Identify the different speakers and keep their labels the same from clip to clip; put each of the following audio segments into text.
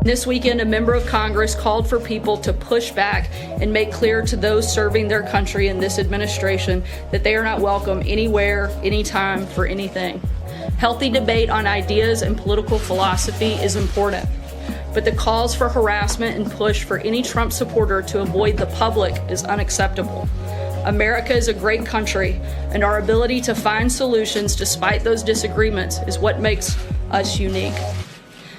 Speaker 1: This weekend, a member of Congress called for people to push back and make clear to those serving their country in this administration that they are not welcome anywhere, anytime, for anything. Healthy debate on ideas and political philosophy is important, but the calls for harassment and push for any Trump supporter to avoid the public is unacceptable. America is a great country, and our ability to find solutions despite those disagreements is what makes us unique.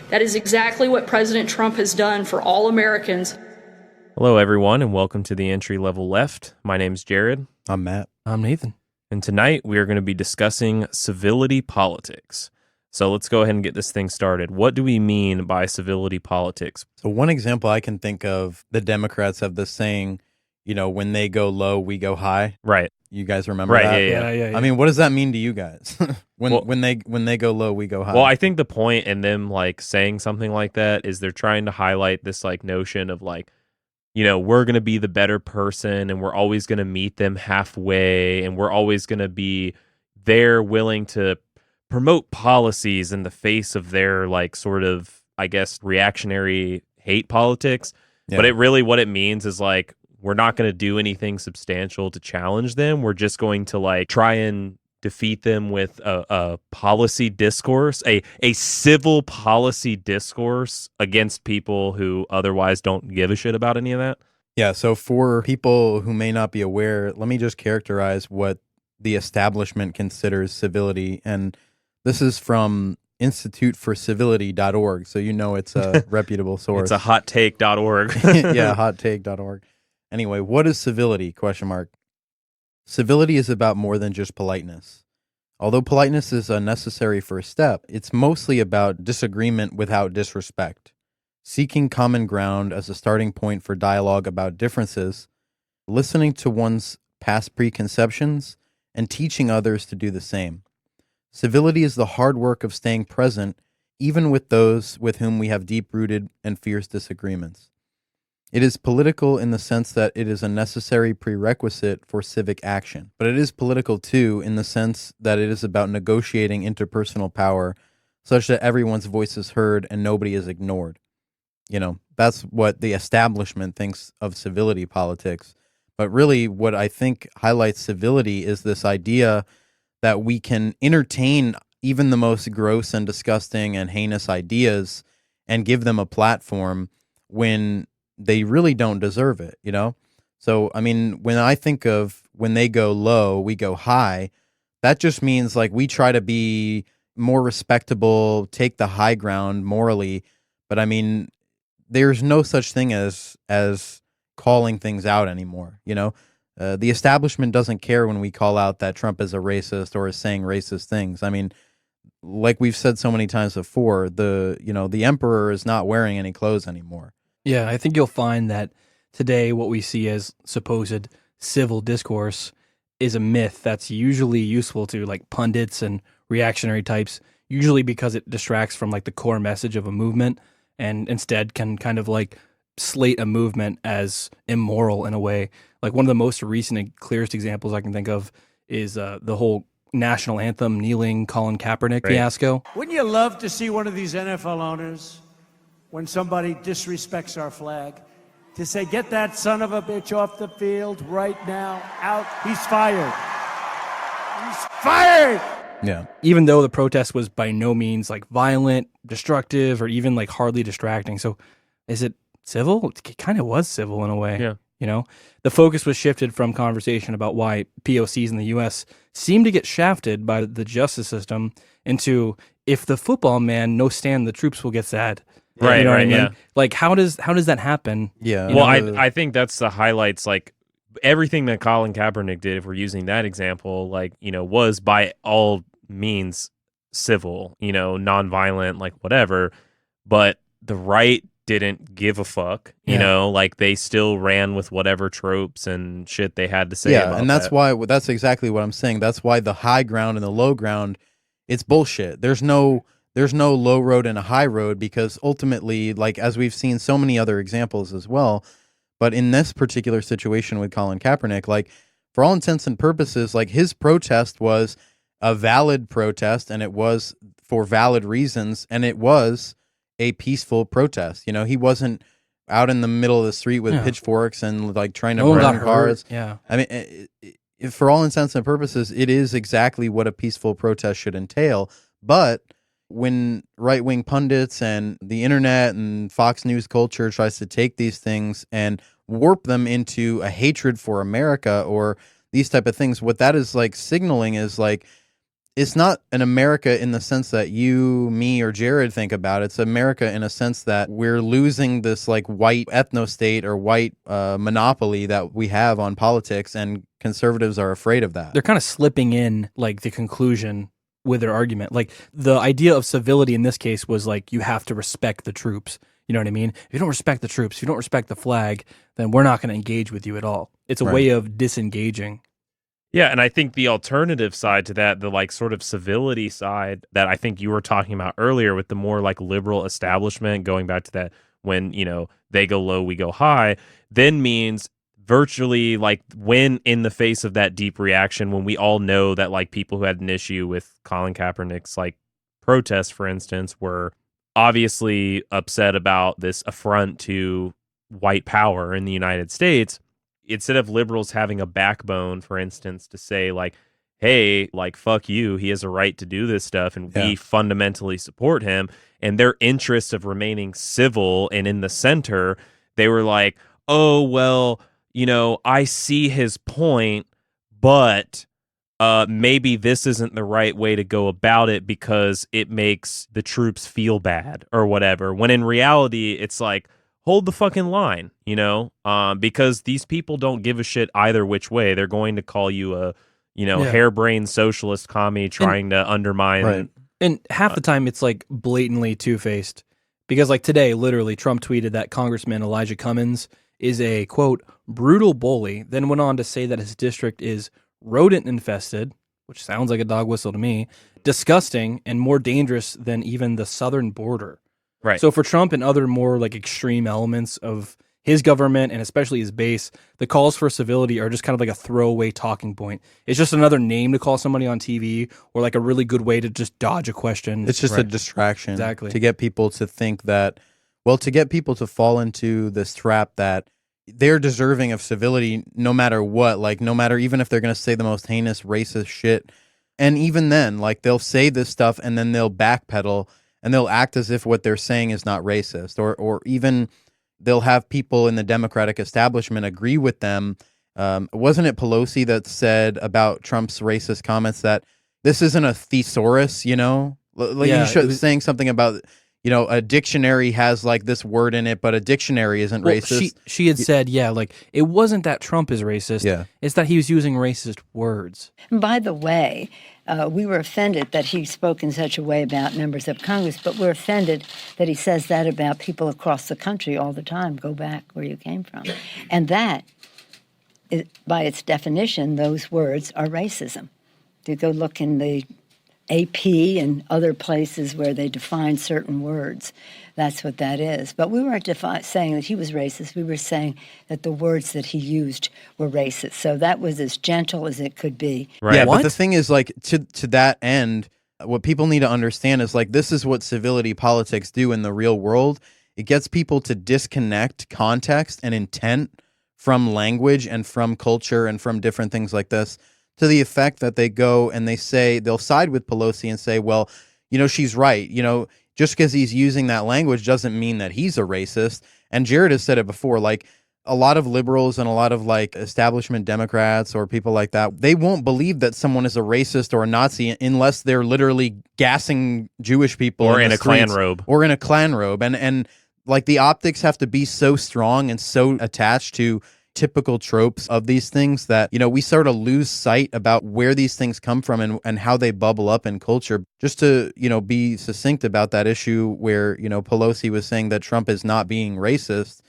Speaker 1: That is exactly what President Trump has done for all Americans.
Speaker 2: Hello, everyone, and welcome to the Entry Level Left. My name's Jared.
Speaker 3: I'm Matt.
Speaker 4: I'm Nathan.
Speaker 2: And tonight we are going to be discussing civility politics. So let's go ahead and get this thing started. What do we mean by civility politics?
Speaker 3: So one example I can think of, the Democrats have this saying, you know, when they go low, we go high.
Speaker 2: Right.
Speaker 3: You guys remember
Speaker 2: right,
Speaker 3: that?
Speaker 2: Yeah.
Speaker 3: I mean, what does that mean to you guys? when they go low, we go high.
Speaker 2: Well, I think the point in them like saying something like that is they're trying to highlight this like notion of like, you know, we're going to be the better person and we're always going to meet them halfway and we're always going to be there willing to promote policies in the face of their like sort of, I guess, reactionary hate politics. Yeah. But what it means is like, we're not going to do anything substantial to challenge them. We're just going to like try and defeat them with a policy discourse, a civil policy discourse against people who otherwise don't give a shit about any of that.
Speaker 3: Yeah, so for people who may not be aware, let me just characterize what the establishment considers civility. And this is from instituteforcivility.org, so you know it's a reputable source.
Speaker 2: It's a hottake.org.
Speaker 3: Yeah, hottake.org. Anyway, what is civility? ? Civility is about more than just politeness. Although politeness is a necessary first step, it's mostly about disagreement without disrespect, seeking common ground as a starting point for dialogue about differences, listening to one's past preconceptions, and teaching others to do the same. Civility is the hard work of staying present, even with those with whom we have deep-rooted and fierce disagreements. It is political in the sense that it is a necessary prerequisite for civic action, but it is political too in the sense that it is about negotiating interpersonal power such that everyone's voice is heard and nobody is ignored. You know, that's what the establishment thinks of civility politics. But really what I think highlights civility is this idea that we can entertain even the most gross and disgusting and heinous ideas and give them a platform when they really don't deserve it, you know? So, I mean, when I think of when they go low, we go high, that just means like we try to be more respectable, take the high ground morally. But I mean, there's no such thing as calling things out anymore, you know? The establishment doesn't care when we call out that Trump is a racist or is saying racist things. I mean, like we've said so many times before, the emperor is not wearing any clothes anymore.
Speaker 4: Yeah, I think you'll find that today what we see as supposed civil discourse is a myth that's usually useful to like pundits and reactionary types, usually because it distracts from like the core message of a movement and instead can kind of like slate a movement as immoral in a way. Like one of the most recent and clearest examples I can think of is the whole national anthem kneeling Colin Kaepernick fiasco.
Speaker 5: Wouldn't you love to see one of these NFL owners, when somebody disrespects our flag, to say, get that son of a bitch off the field right now, out, he's fired. He's fired!
Speaker 3: Yeah.
Speaker 4: Even though the protest was by no means like violent, destructive, or even like hardly distracting. So is it civil? It kind of was civil in a way.
Speaker 2: Yeah.
Speaker 4: You know, the focus was shifted from conversation about why POCs in the U.S. seem to get shafted by the justice system into if the football man no stand, the troops will get sad.
Speaker 2: Right,
Speaker 4: you know
Speaker 2: right,
Speaker 4: what I mean?
Speaker 2: yeah.
Speaker 4: Like, how does that happen?
Speaker 3: Yeah.
Speaker 2: Well, I think that's the highlights, like, everything that Colin Kaepernick did, if we're using that example, like, you know, was by all means civil, you know, nonviolent, like, whatever, but the right didn't give a fuck, you know, like, they still ran with whatever tropes and shit they had to say about
Speaker 3: and that's
Speaker 2: that.
Speaker 3: why, that's exactly what I'm saying. That's why the high ground and the low ground, it's bullshit. There's no low road and a high road because ultimately, like as we've seen so many other examples as well, but in this particular situation with Colin Kaepernick, like for all intents and purposes, like his protest was a valid protest and it was for valid reasons and it was a peaceful protest. He wasn't out in the middle of the street with
Speaker 4: Yeah.
Speaker 3: pitchforks and like trying to
Speaker 4: No one
Speaker 3: burn
Speaker 4: got
Speaker 3: cars.
Speaker 4: hurt. Yeah.
Speaker 3: I mean, for all intents and purposes, it is exactly what a peaceful protest should entail. But when right-wing pundits and the internet and Fox News culture tries to take these things and warp them into a hatred for America or these type of things, what that is like signaling is like, it's not an America in the sense that you, me, or Jared think about. It's America in a sense that we're losing this like white ethno-state or white monopoly that we have on politics, and conservatives are afraid of that.
Speaker 4: They're kind of slipping in like the conclusion with their argument. Like the idea of civility in this case was like, you have to respect the troops. You know what I mean? If you don't respect the troops, if you don't respect the flag, then we're not going to engage with you at all. It's a way of disengaging.
Speaker 2: Yeah, and I think the alternative side to that, the like sort of civility side that I think you were talking about earlier with the more like liberal establishment, going back to that when, they go low, we go high, then means virtually like when in the face of that deep reaction, when we all know that like people who had an issue with Colin Kaepernick's like protest, for instance, were obviously upset about this affront to white power in the United States. Instead of liberals having a backbone, for instance, to say like, hey, like, fuck you, he has a right to do this stuff, and we fundamentally support him, and their interest of remaining civil and in the center, they were like, oh, well, I see his point, but maybe this isn't the right way to go about it because it makes the troops feel bad or whatever. When in reality, it's like, hold the fucking line, because these people don't give a shit either which way. They're going to call you a, harebrained socialist commie trying to undermine.
Speaker 4: Right. And half the time it's like blatantly two-faced. Because like today, literally, Trump tweeted that Congressman Elijah Cummings is a, quote, brutal bully, then went on to say that his district is rodent-infested, which sounds like a dog whistle to me, disgusting, and more dangerous than even the southern border.
Speaker 2: Right.
Speaker 4: So for Trump and other more like extreme elements of his government and especially his base, the calls for civility are just kind of like a throwaway talking point. It's just another name to call somebody on TV, or like a really good way to just dodge a question.
Speaker 3: It's just a distraction.
Speaker 4: Exactly.
Speaker 3: To get people to think that, to get people to fall into this trap that they're deserving of civility no matter what, like no matter, even if they're going to say the most heinous racist shit. And even then, like they'll say this stuff and then they'll backpedal and they'll act as if what they're saying is not racist, or even they'll have people in the Democratic establishment agree with them. Wasn't it Pelosi that said about Trump's racist comments that this isn't a thesaurus, saying something about, a dictionary has like this word in it, but a dictionary isn't racist.
Speaker 4: She had said, like it wasn't that Trump is racist.
Speaker 3: Yeah.
Speaker 4: It's that he was using racist words.
Speaker 6: And by the way, we were offended that he spoke in such a way about members of Congress, but we're offended that he says that about people across the country all the time. Go back where you came from. And that, by its definition, those words are racism. You go look in the AP and other places where they define certain words. That's what that is. But we weren't saying that he was racist. We were saying that the words that he used were racist. So that was as gentle as it could be.
Speaker 2: Right.
Speaker 3: Yeah,
Speaker 4: What?
Speaker 3: but the thing is, like, to that end, what people need to understand is, like, this is what civility politics do in the real world. It gets people to disconnect context and intent from language and from culture and from different things like this, to the effect that they go and they say, they'll side with Pelosi and say, well, she's right. Just because he's using that language doesn't mean that he's a racist. And Jared has said it before, like a lot of liberals and a lot of like establishment Democrats or people like that, they won't believe that someone is a racist or a Nazi unless they're literally gassing Jewish people
Speaker 2: Or in
Speaker 3: the
Speaker 2: a Klan
Speaker 3: streets,
Speaker 2: robe.
Speaker 3: or in a Klan robe. And like the optics have to be so strong and so attached to typical tropes of these things that, we sort of lose sight about where these things come from and how they bubble up in culture. Just to, be succinct about that issue where, Pelosi was saying that Trump is not being racist.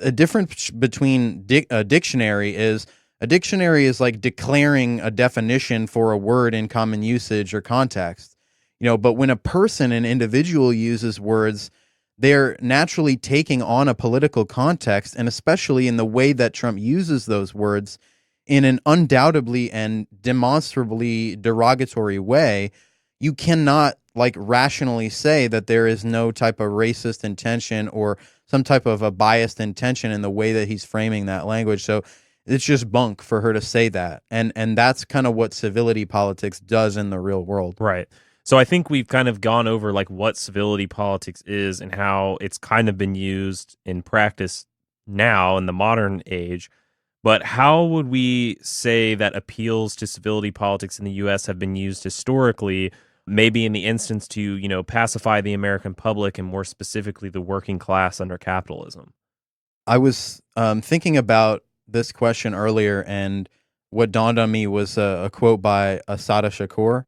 Speaker 3: A difference between a dictionary is like declaring a definition for a word in common usage or context, but when a person, an individual uses words, they're naturally taking on a political context, and especially in the way that Trump uses those words in an undoubtedly and demonstrably derogatory way, you cannot like rationally say that there is no type of racist intention or some type of a biased intention in the way that he's framing that language. So it's just bunk for her to say that. And that's kind of what civility politics does in the real world.
Speaker 2: Right. So I think we've kind of gone over like what civility politics is and how it's kind of been used in practice now in the modern age. But how would we say that appeals to civility politics in the US have been used historically, maybe in the instance to, you know, pacify the American public and more specifically the working class under capitalism?
Speaker 3: I was thinking about this question earlier, and what dawned on me was a quote by Assata Shakur.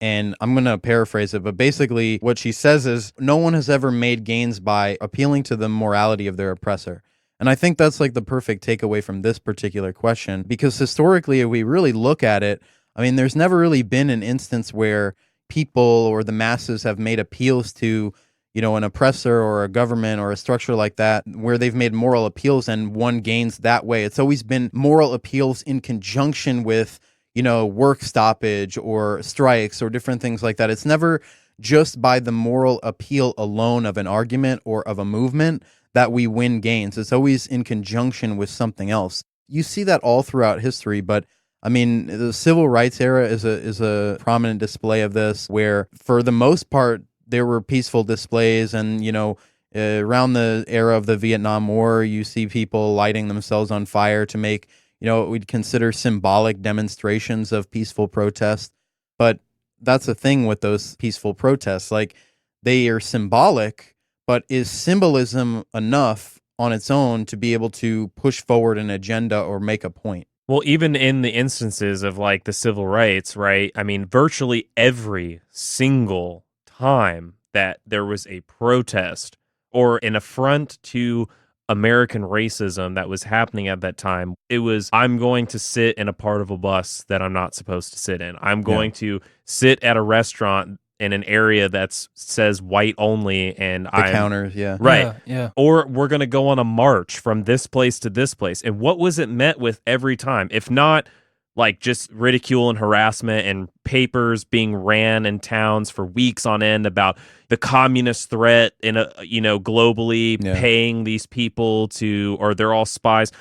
Speaker 3: And I'm going to paraphrase it, but basically what she says is, no one has ever made gains by appealing to the morality of their oppressor. And I think that's like the perfect takeaway from this particular question, because historically, if we really look at it, I mean, there's never really been an instance where people or the masses have made appeals to, you know, an oppressor or a government or a structure like that, where they've made moral appeals and one gains that way. It's always been moral appeals in conjunction with, you know, work stoppage or strikes or different things like that. It's never just by the moral appeal alone of an argument or of a movement that we win gains. It's always in conjunction with something else. You see that all throughout history, but I mean, the civil rights era is a prominent display of this, where for the most part, there were peaceful displays. And, you know, around the era of the Vietnam War, you see people lighting themselves on fire to make, you know, what we'd consider symbolic demonstrations of peaceful protest. But that's the thing with those peaceful protests. Like, they are symbolic, but is symbolism enough on its own to be able to push forward an agenda or make a point?
Speaker 2: Well, even in the instances of like the civil rights, right? I mean, virtually every single time that there was a protest or an affront to American racism that was happening at that time, it was, I'm going to sit in a part of a bus that I'm not supposed to sit in. I'm going to sit at a restaurant in an area that says white only, and I'm
Speaker 3: counters,
Speaker 2: right.
Speaker 4: Yeah.
Speaker 2: Or we're going to go on a march from this place to this place. And what was it met with every time? If not like just ridicule and harassment and papers being ran in towns for weeks on end about the communist threat in a, you know, globally paying these people to, or they're all spies,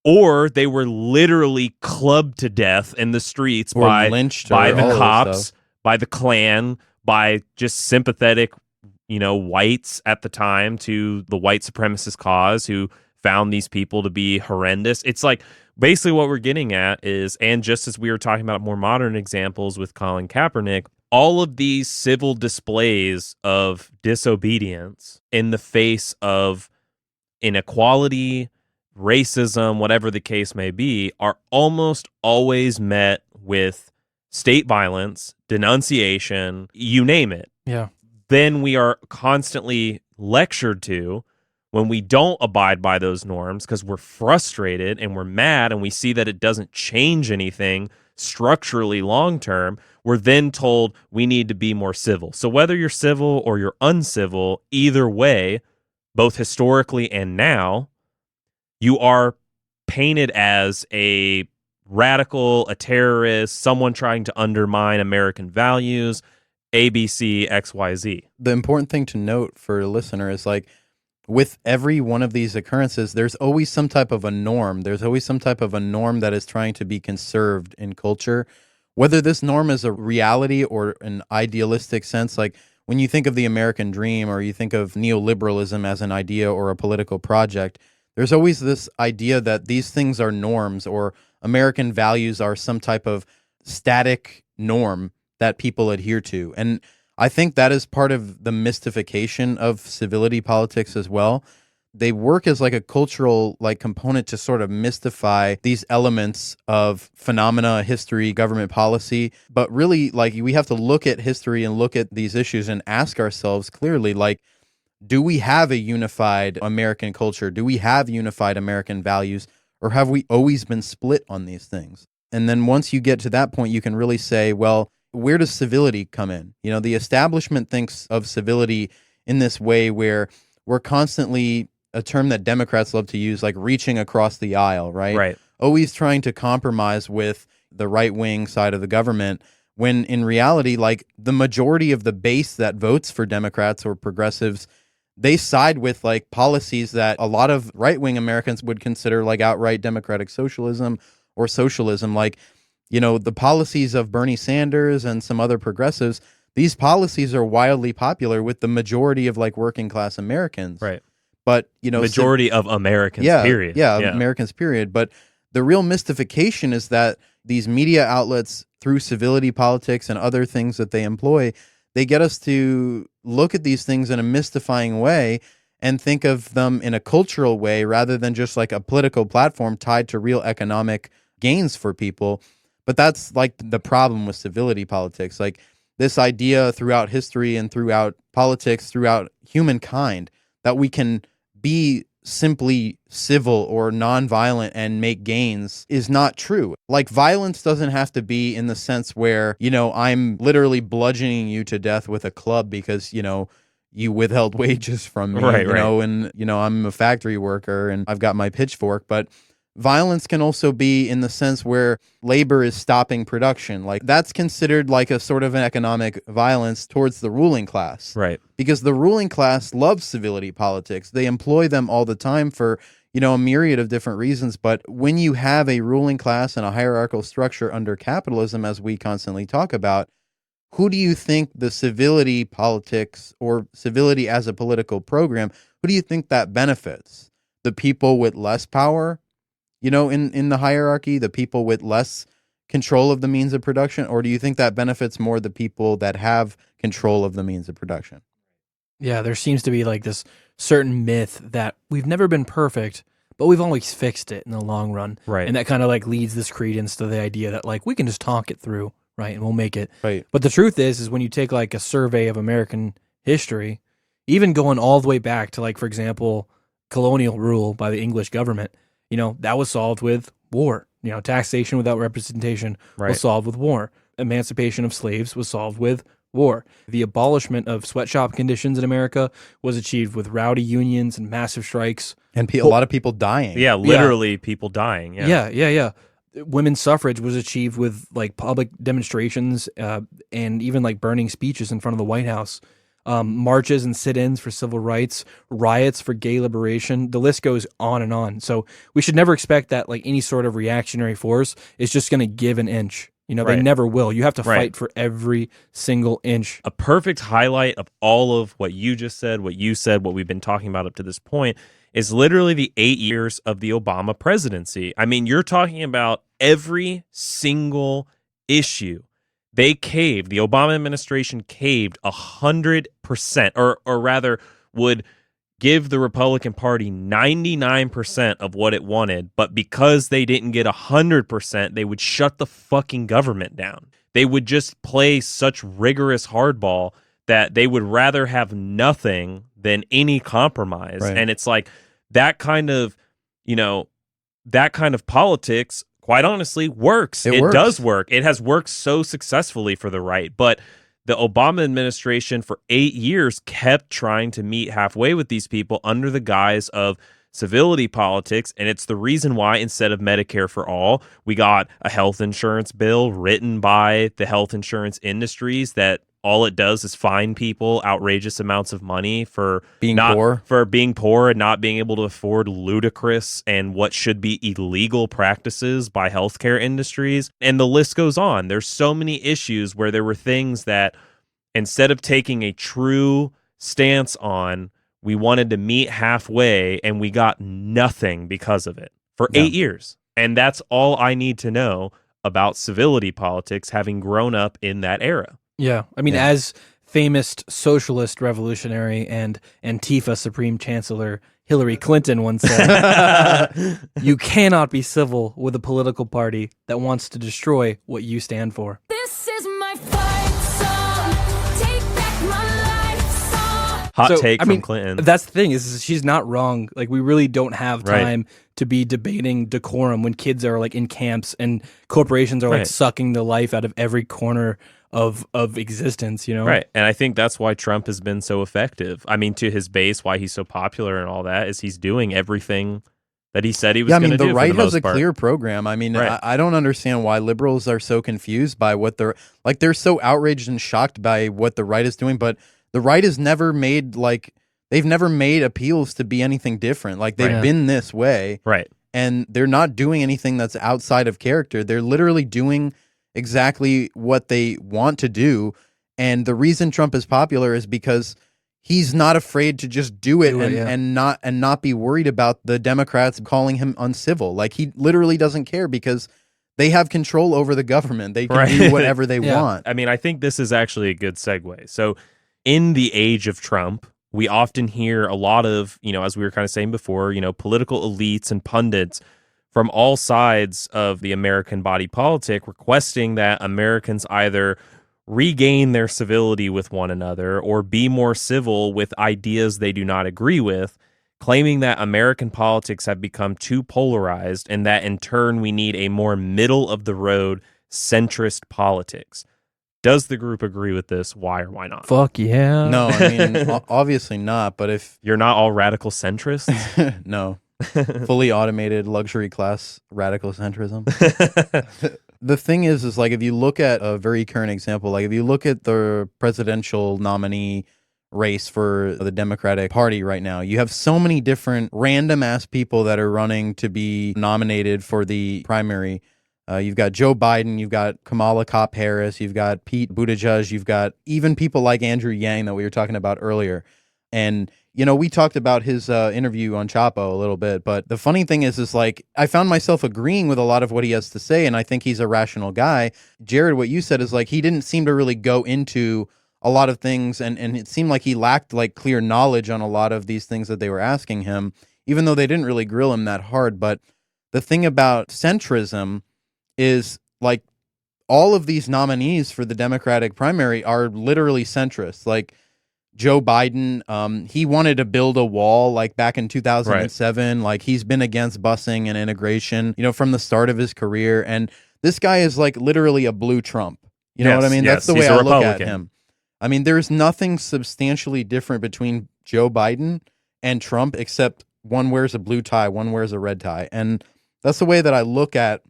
Speaker 2: or they were literally clubbed to death in the streets
Speaker 3: or
Speaker 2: by
Speaker 3: lynched
Speaker 2: by
Speaker 3: or
Speaker 2: the
Speaker 3: all
Speaker 2: cops, by the Klan, by just sympathetic, you know, whites at the time to the white supremacist cause who found these people to be horrendous. It's like basically what we're getting at is, and just as we were talking about more modern examples with Colin Kaepernick, all of these civil displays of disobedience in the face of inequality, racism, whatever the case may be, are almost always met with state violence, denunciation, you name it.
Speaker 4: Yeah.
Speaker 2: Then we are constantly lectured to when we don't abide by those norms because we're frustrated and we're mad and we see that it doesn't change anything structurally long term. We're then told we need to be more civil. So whether you're civil or you're uncivil, either way, both historically and now, you are painted as a radical, a terrorist, someone trying to undermine American values, ABC, XYZ.
Speaker 3: The important thing to note for a listener is, like, with every one of these occurrences, there's always some type of a norm. There's always some type of a norm that is trying to be conserved in culture. Whether this norm is a reality or an idealistic sense, like when you think of the American dream or you think of neoliberalism as an idea or a political project, there's always this idea that these things are norms, or American values are some type of static norm that people adhere to. And I think that is part of the mystification of civility politics as well. They work as like a cultural like component to sort of mystify these elements of phenomena, history, government policy. But really, like, we have to look at history and look at these issues and ask ourselves clearly, like, do we have a unified American culture? Do we have unified American values? Or have we always been split on these things? And then once you get to that point, you can really say, well, where does civility come in? You know, the establishment thinks of civility in this way where we're constantly, a term that Democrats love to use, like reaching across the aisle, right?
Speaker 2: Right.
Speaker 3: Always trying to compromise with the right-wing side of the government when in reality, like the majority of the base that votes for Democrats or progressives, they side with like policies that a lot of right-wing Americans would consider like outright democratic socialism or socialism. Like, you know, the policies of Bernie Sanders and some other progressives, these policies are wildly popular with the majority of like working class Americans.
Speaker 2: Right.
Speaker 3: But, you know,
Speaker 2: majority of Americans, period.
Speaker 3: Yeah, Americans, period. But the real mystification is that these media outlets, through civility politics and other things that they employ, they get us to look at these things in a mystifying way and think of them in a cultural way rather than just like a political platform tied to real economic gains for people. But that's like the problem with civility politics. Like this idea throughout history and throughout politics, throughout humankind, that we can be simply civil or nonviolent and make gains is not true. Like violence doesn't have to be in the sense where, you know, I'm literally bludgeoning you to death with a club because, you know, you withheld wages from me, you know, and, you know, I'm a factory worker and I've got my pitchfork. But violence can also be in the sense where labor is stopping production. Like that's considered like a sort of an economic violence towards the ruling class.
Speaker 2: Right.
Speaker 3: Because the ruling class loves civility politics. They employ them all the time for, you know, a myriad of different reasons. But when you have a ruling class and a hierarchical structure under capitalism, as we constantly talk about, who do you think the civility politics or civility as a political program, who do you think that benefits? The people with less power, you know, in the hierarchy, the people with less control of the means of production? Or do you think that benefits more the people that have control of the means of production?
Speaker 4: Yeah, there seems to be like this certain myth that we've never been perfect, but we've always fixed it in the long run.
Speaker 2: Right.
Speaker 4: And that kind of like leads this credence to the idea that like we can just talk it through, right? And we'll make it.
Speaker 3: Right.
Speaker 4: But the truth is when you take like a survey of American history, even going all the way back to like, for example, colonial rule by the English government, you know, that was solved with war. You know, taxation without representation was solved with war. Emancipation of slaves was solved with war. The abolishment of sweatshop conditions in America was achieved with rowdy unions and massive strikes.
Speaker 3: And a lot of people dying.
Speaker 2: Yeah, literally people dying.
Speaker 4: Yeah. Women's suffrage was achieved with like public demonstrations and even like burning speeches in front of the White House. Marches and sit-ins for civil rights, riots for gay liberation. The list goes on and on. So we should never expect that like any sort of reactionary force is just going to give an inch. You know, they never will. You have to fight for every single inch.
Speaker 2: A perfect highlight of all of what you just said, what you said, what we've been talking about up to this point is literally the 8 years of the Obama presidency. I mean, you're talking about every single issue. They caved. The Obama administration caved 100%, or rather would give the Republican Party 99% of what it wanted, but because they didn't get 100%, they would shut the fucking government down. They would just play such rigorous hardball that they would rather have nothing than any compromise.
Speaker 3: Right.
Speaker 2: And it's like that kind of, you know, that kind of politics, quite honestly, works. It does work. It has worked so successfully for the right, but the Obama administration for 8 years kept trying to meet halfway with these people under the guise of civility politics, and it's the reason why instead of Medicare for all, we got a health insurance bill written by the health insurance industries that all it does is fine people outrageous amounts of money for being poor and not being able to afford ludicrous and what should be illegal practices by healthcare industries. And the list goes on. There's so many issues where there were things that instead of taking a true stance on, we wanted to meet halfway and we got nothing because of it for 8 years. And that's all I need to know about civility politics, having grown up in that era.
Speaker 4: Yeah, I mean, as famous socialist revolutionary and Antifa Supreme Chancellor Hillary Clinton once said, you cannot be civil with a political party that wants to destroy what you stand for.
Speaker 7: This is my fight song. Take back my life song.
Speaker 2: Hot take from Clinton.
Speaker 4: That's the thing is she's not wrong. Like we really don't have time to be debating decorum when kids are like in camps and corporations are like sucking the life out of every corner of existence, you know?
Speaker 2: Right. And I think that's why Trump has been so effective. I mean, to his base, why he's so popular and all that is he's doing everything that he said he was
Speaker 3: Yeah, I
Speaker 2: going to
Speaker 3: mean,
Speaker 2: do.
Speaker 3: the
Speaker 2: for
Speaker 3: right has
Speaker 2: most
Speaker 3: a
Speaker 2: part.
Speaker 3: clear program. I mean,
Speaker 2: Right.
Speaker 3: I don't understand why liberals are so confused by what they're like. They're so outraged and shocked by what the right is doing, but the right has never made they've never made appeals to be anything different. Like they've
Speaker 4: Right.
Speaker 3: been this way,
Speaker 2: Right.
Speaker 3: and they're not doing anything that's outside of character. They're literally doing exactly what they want to do. And the reason Trump is popular is because he's not afraid to just do it, and not be worried about the Democrats calling him uncivil. Like he literally doesn't care because they have control over the government. They can
Speaker 2: Right.
Speaker 3: do whatever they
Speaker 4: Yeah.
Speaker 3: want.
Speaker 2: I mean, I think this is actually a good segue. So, in the age of Trump, we often hear a lot of, as we were kind of saying before, political elites and pundits from all sides of the American body politic requesting that Americans either regain their civility with one another or be more civil with ideas they do not agree with, claiming that American politics have become too polarized and that in turn we need a more middle of the road centrist politics. Does the group agree with this? Why or why not?
Speaker 4: Fuck yeah.
Speaker 3: No, I mean, obviously not. But if
Speaker 2: You're not all radical centrists?
Speaker 3: no, fully automated luxury class radical centrism. The thing is like if you look at a very current example, like if you look at the presidential nominee race for the Democratic Party right now, you have so many different random ass people that are running to be nominated for the primary. You've got Joe Biden, you've got Kamala Harris, you've got Pete Buttigieg, you've got even people like Andrew Yang that we were talking about earlier. And we talked about his interview on Chapo a little bit, but the funny thing is like I found myself agreeing with a lot of what he has to say, and I think he's a rational guy. Jared, what you said is like he didn't seem to really go into a lot of things, and it seemed like he lacked like clear knowledge on a lot of these things that they were asking him, even though they didn't really grill him that hard. But the thing about centrism is like all of these nominees for the Democratic primary are literally centrist. Like Joe Biden, he wanted to build a wall like back in 2007. Like he's been against busing and integration, from the start of his career. And this guy is like literally a blue Trump. You know what I mean? That's the way I look at him. I mean, there's nothing substantially different between Joe Biden and Trump, except one wears a blue tie, one wears a red tie. And that's the way that I look at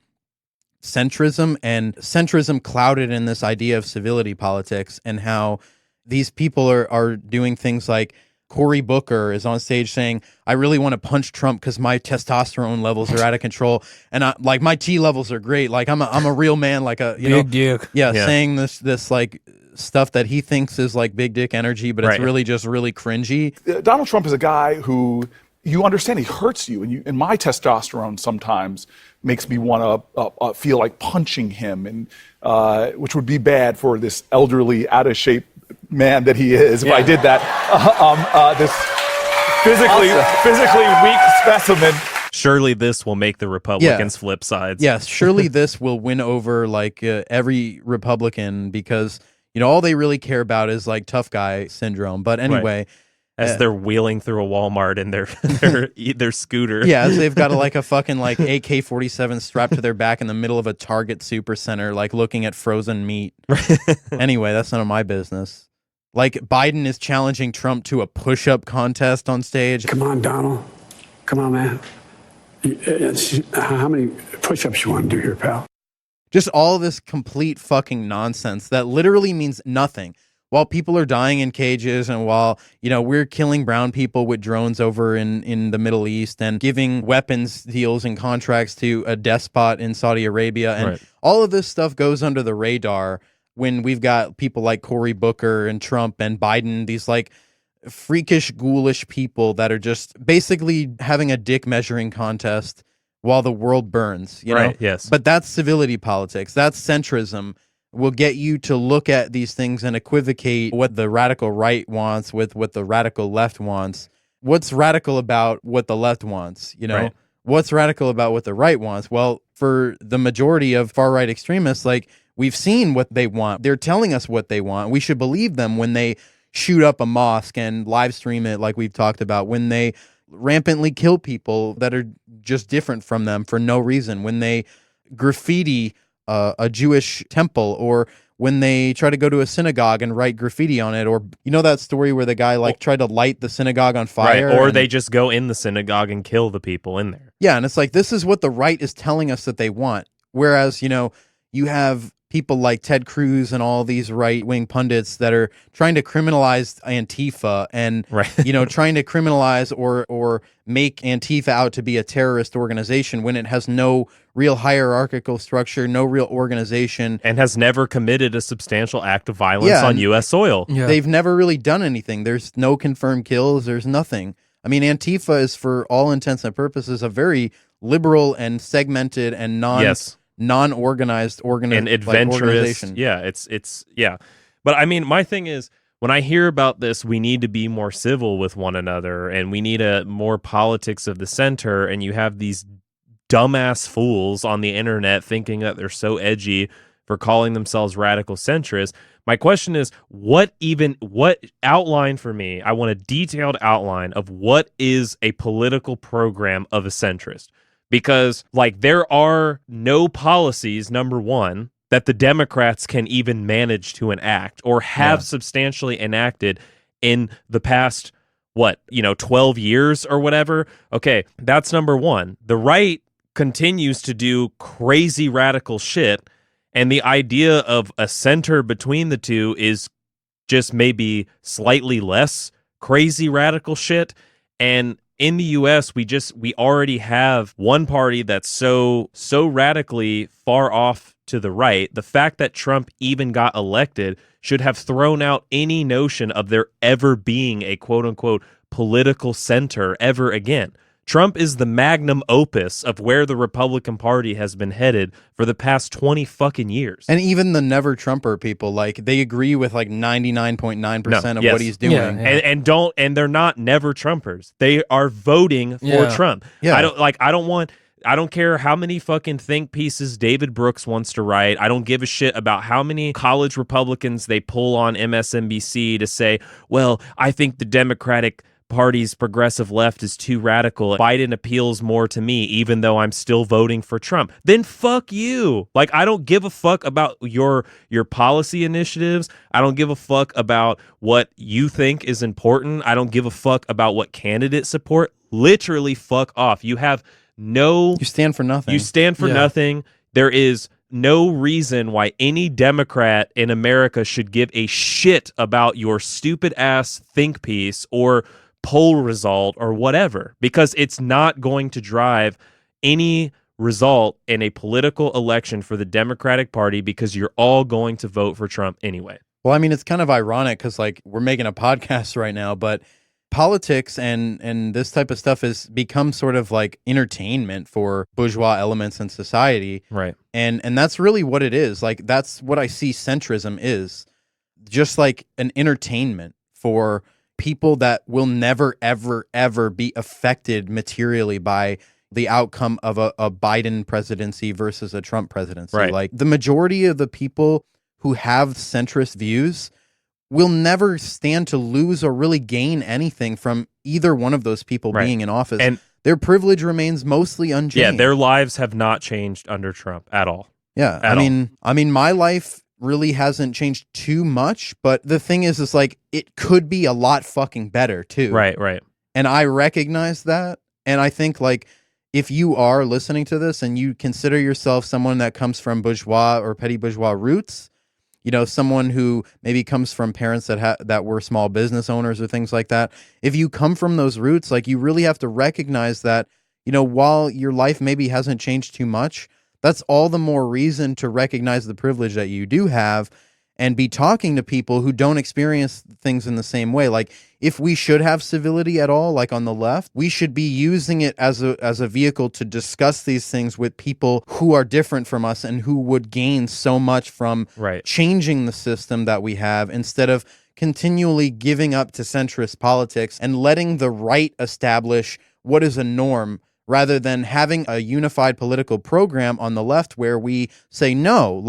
Speaker 3: centrism, and centrism clouded in this idea of civility politics, and how these people are doing things like Cory Booker is on stage saying, I really want to punch Trump because my testosterone levels are out of control. And like my T levels are great. Like I'm a real man, like a,
Speaker 4: Big dick.
Speaker 3: yeah, saying this like stuff that he thinks is like big dick energy, but it's really just really cringy.
Speaker 8: Donald Trump is a guy who you understand he hurts you, and my testosterone sometimes makes me want to feel like punching him, and which would be bad for this elderly, out of shape man that he is if I did that. This physically weak specimen.
Speaker 2: Surely this will make the Republicans flip sides.
Speaker 3: Yes, surely this will win over like every Republican, because all they really care about is like tough guy syndrome. But anyway,
Speaker 2: as they're wheeling through a Walmart in their scooter.
Speaker 3: yeah, as they've got like a fucking like AK-47 strapped to their back in the middle of a Target supercenter, like looking at frozen meat. Anyway, that's none of my business. Like Biden is challenging Trump to a push-up contest on stage.
Speaker 9: Come on, Donald. Come on, man. How many push-ups you want to do here, pal?
Speaker 3: Just all this complete fucking nonsense that literally means nothing. While people are dying in cages, and while, we're killing brown people with drones over in the Middle East, and giving weapons deals and contracts to a despot in Saudi Arabia. And all of this stuff goes under the radar when we've got people like Cory Booker and Trump and Biden, these like freakish, ghoulish people that are just basically having a dick measuring contest while the world burns, know?
Speaker 2: Yes.
Speaker 3: But that's civility politics. That's centrism. Will get you to look at these things and equivocate what the radical right wants with what the radical left wants. What's radical about what the left wants? What's radical about what the right wants? Well, for the majority of far-right extremists, like, we've seen what they want. They're telling us what they want. We should believe them when they shoot up a mosque and live stream it, like we've talked about, when they rampantly kill people that are just different from them for no reason, when they graffiti a Jewish temple, or when they try to go to a synagogue and write graffiti on it, or you know that story where the guy tried to light the synagogue on fire,
Speaker 2: right? Or
Speaker 3: and
Speaker 2: they just go in the synagogue and kill the people in there.
Speaker 3: yeah, and it's like this is what the right is telling us that they want. Whereas, you have people like Ted Cruz and all these right-wing pundits that are trying to criminalize Antifa and
Speaker 2: Right.
Speaker 3: trying to criminalize or make Antifa out to be a terrorist organization when it has no real hierarchical structure, no real organization,
Speaker 2: And has never committed a substantial act of violence
Speaker 3: Yeah,
Speaker 2: on
Speaker 3: and-
Speaker 2: U.S. soil.
Speaker 4: Yeah.
Speaker 3: They've never really done anything. There's no confirmed kills. There's nothing. I mean, Antifa is, for all intents and purposes, a very liberal and segmented and non-organized
Speaker 2: And adventurous.
Speaker 3: organization.
Speaker 2: Yeah, it's yeah. But I mean, my thing is, when I hear about this, we need to be more civil with one another, and we need a more politics of the center. And you have these dumbass fools on the internet thinking that they're so edgy for calling themselves radical centrists. My question is, what outline for me? I want a detailed outline of what is a political program of a centrist. Because, there are no policies, number one, that the Democrats can even manage to enact or have substantially enacted in the past, 12 years or whatever. Okay, that's number one. The right continues to do crazy radical shit, and the idea of a center between the two is just maybe slightly less crazy radical shit. And in the US, we already have one party that's so radically far off to the right. The fact that Trump even got elected should have thrown out any notion of there ever being a quote unquote political center ever again. Trump is the magnum opus of where the Republican Party has been headed for the past 20 fucking years.
Speaker 3: And even the never Trumper people, they agree with 99.9% of
Speaker 2: yes.
Speaker 3: what he's doing.
Speaker 4: Yeah, yeah.
Speaker 2: And they're not never Trumpers. They are voting for
Speaker 4: Yeah.
Speaker 2: Trump.
Speaker 3: Yeah.
Speaker 2: I don't care how many fucking think pieces David Brooks wants to write. I don't give a shit about how many college Republicans they pull on MSNBC to say, well, I think the Democratic Party's progressive left is too radical. Biden appeals more to me, even though I'm still voting for Trump. Then fuck you. I don't give a fuck about your policy initiatives. I don't give a fuck about what you think is important. I don't give a fuck about what candidates support. Literally fuck off. You
Speaker 3: stand for nothing.
Speaker 2: You stand for
Speaker 4: Yeah.
Speaker 2: nothing. There is no reason why any Democrat in America should give a shit about your stupid ass think piece or poll result or whatever, because it's not going to drive any result in a political election for the Democratic Party, because you're all going to vote for Trump anyway.
Speaker 3: Well, I mean, it's kind of ironic because we're making a podcast right now, but politics and this type of stuff has become sort of entertainment for bourgeois elements in society.
Speaker 2: Right.
Speaker 3: And that's really what it is. That's what I see centrism is. Just an entertainment for people that will never, ever, ever be affected materially by the outcome of a Biden presidency versus a Trump presidency.
Speaker 2: Right.
Speaker 3: The majority of the people who have centrist views will never stand to lose or really gain anything from either one of those people
Speaker 2: Right.
Speaker 3: being in office.
Speaker 2: And
Speaker 3: their privilege remains mostly unchanged.
Speaker 2: yeah, their lives have not changed under Trump at all.
Speaker 3: Yeah,
Speaker 2: At
Speaker 3: I mean, my life really hasn't changed too much, but the thing is it could be a lot fucking better too.
Speaker 2: Right.
Speaker 3: And I recognize that, and I think if you are listening to this and you consider yourself someone that comes from bourgeois or petty bourgeois roots, someone who maybe comes from parents that were small business owners or things like that. If you come from those roots, you really have to recognize that, while your life maybe hasn't changed too much, that's all the more reason to recognize the privilege that you do have and be talking to people who don't experience things in the same way. If we should have civility at all, on the left, we should be using it as a vehicle to discuss these things with people who are different from us and who would gain so much from
Speaker 2: Right.
Speaker 3: changing the system that we have, instead of continually giving up to centrist politics and letting the right establish what is a norm, rather than having a unified political program on the left where we say no,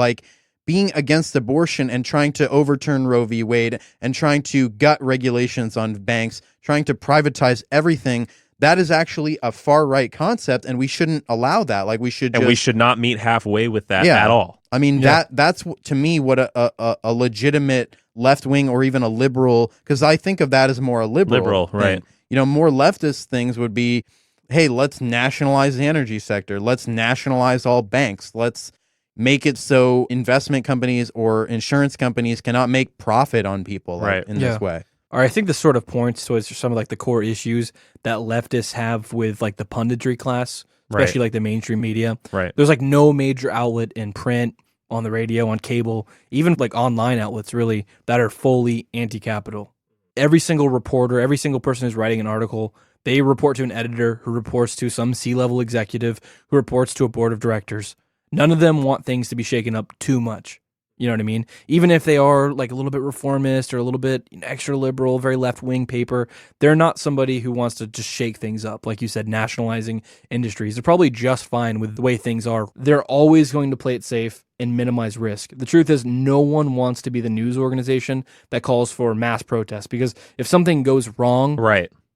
Speaker 3: being against abortion and trying to overturn Roe v. Wade and trying to gut regulations on banks, trying to privatize everything. that is actually a far right concept, and we shouldn't allow that. Like we should,
Speaker 2: And we should not meet halfway with that at all.
Speaker 3: I mean that's to me what a legitimate left wing or even a liberal, because I think of that as more a liberal thing.
Speaker 2: Right?
Speaker 3: You know, more leftist things would be, hey, let's nationalize the energy sector. Let's nationalize all banks. Let's make it so investment companies or insurance companies cannot make profit on people in this way.
Speaker 4: Or I think this sort of points towards some of like the core issues that leftists have with like the punditry class, especially like the mainstream media.
Speaker 2: Right.
Speaker 4: There's like no major outlet in print, on the radio, on cable, even like online outlets really that are fully anti-capital. Every single reporter, every single person who's writing an article, they report to an editor who reports to some C-level executive who reports to a board of directors. None of them want things to be shaken up too much. You know what I mean? Even if they are like a little bit reformist or a little bit extra liberal, very left-wing paper, they're not somebody who wants to just shake things up. Like you said, nationalizing industries. They're probably just fine with the way things are. They're always going to play it safe and minimize risk. The truth is, no one wants to be the news organization that calls for mass protests, because if something goes wrong,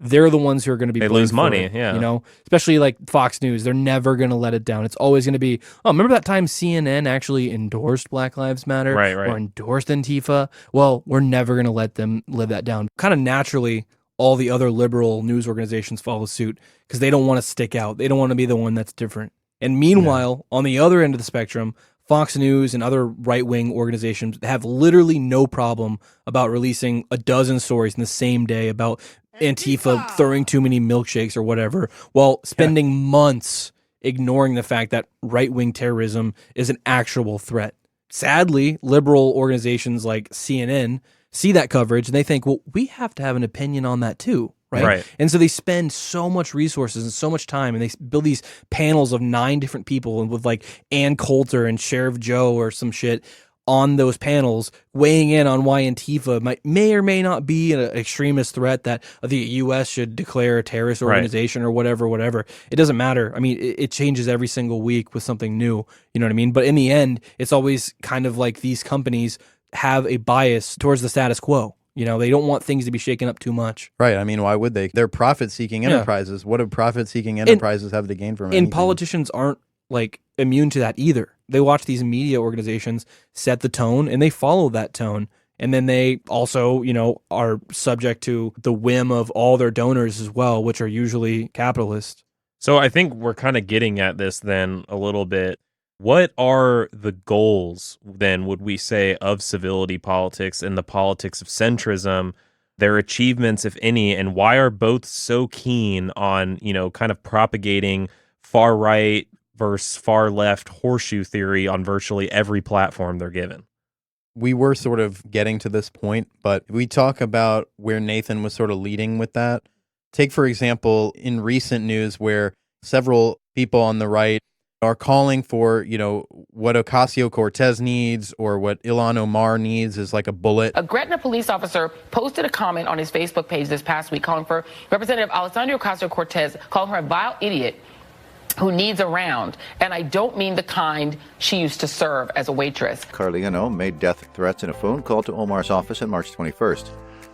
Speaker 4: they're the ones who are going to be
Speaker 2: they
Speaker 4: blamed
Speaker 2: lose
Speaker 4: for
Speaker 2: money,
Speaker 4: it, you know, especially like Fox News. They're never going to let it down. It's always going to be, oh, remember that time CNN actually endorsed Black Lives Matter or endorsed Antifa? Well, we're never going to let them live that down. Kind of naturally, all the other liberal news organizations follow suit because they don't want to stick out. They don't want to be the one that's different. And meanwhile, on the other end of the spectrum, Fox News and other right-wing organizations have literally no problem about releasing a dozen stories in the same day about Antifa throwing too many milkshakes or whatever, while spending months ignoring the fact that right-wing terrorism is an actual threat. Sadly, liberal organizations like CNN see that coverage and they think, well, we have to have an opinion on that too. Right. And so they spend so much resources and so much time, and they build these panels of 9 different people, and with like Ann Coulter and Sheriff Joe or some shit on those panels, weighing in on why Antifa may or may not be an extremist threat that the U.S. should declare a terrorist organization or whatever. It doesn't matter. I mean, it changes every single week with something new. You know what I mean? But in the end, it's always kind of like these companies have a bias towards the status quo. You know, they don't want things to be shaken up too much.
Speaker 3: Right. I mean, why would they? They're profit-seeking enterprises. What do profit-seeking enterprises have to gain from it?
Speaker 4: And politicians aren't, like, immune to that either. They watch these media organizations set the tone, and they follow that tone. And then they also, you know, are subject to the whim of all their donors as well, which are usually capitalists.
Speaker 2: So I think we're kind of getting at this then a little bit. What are the goals, then, would we say, of civility politics and the politics of centrism, their achievements, if any, and why are both so keen on, you know, kind of propagating far right versus far left horseshoe theory on virtually every platform they're given?
Speaker 3: We were sort of getting to this point, but we talk about where Nathan was sort of leading with that. Take, for example, in recent news where several people on the right are calling for, you know, what Ocasio-Cortez needs or what Ilhan Omar needs is like a bullet.
Speaker 10: A Gretna police officer posted a comment on his Facebook page this past week calling for Representative Alexandria Ocasio-Cortez, calling her a vile idiot who needs a round. And I don't mean the kind she used to serve as a waitress.
Speaker 11: Carliano made death threats in a phone call to Omar's office on March 21st.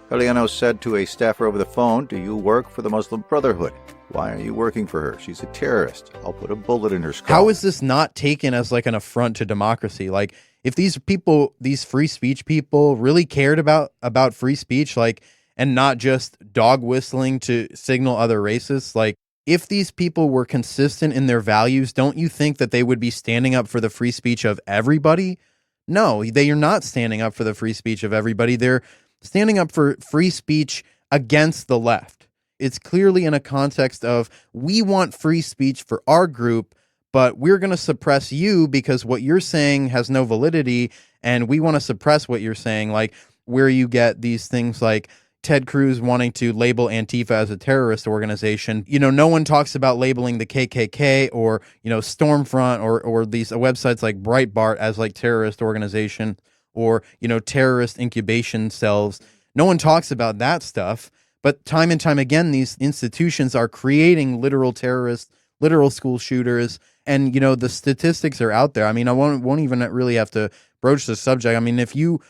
Speaker 11: Carliano said to a staffer over the phone, "Do you work for the Muslim Brotherhood? Why are you working for her? She's a terrorist. I'll put a bullet in her skull."
Speaker 3: How is this not taken as like an affront to democracy? Like, if these people, these free speech people, really cared about free speech, like, and not just dog whistling to signal other racists, like, if these people were consistent in their values, don't you think that they would be standing up for the free speech of everybody? No, they are not standing up for the free speech of everybody. They're standing up for free speech against the left. It's clearly in a context of, we want free speech for our group, but we're going to suppress you because what you're saying has no validity, and we want to suppress what you're saying. Like, where you get these things like Ted Cruz wanting to label Antifa as a terrorist organization. You know, no one talks about labeling the KKK or, you know, Stormfront or these websites like Breitbart as like terrorist organization, or, you know, terrorist incubation cells. No one talks about that stuff. But time and time again, these institutions are creating literal terrorists, literal school shooters. And, you know, the statistics are out there. I mean, I won't even really have to broach the subject. I mean, if you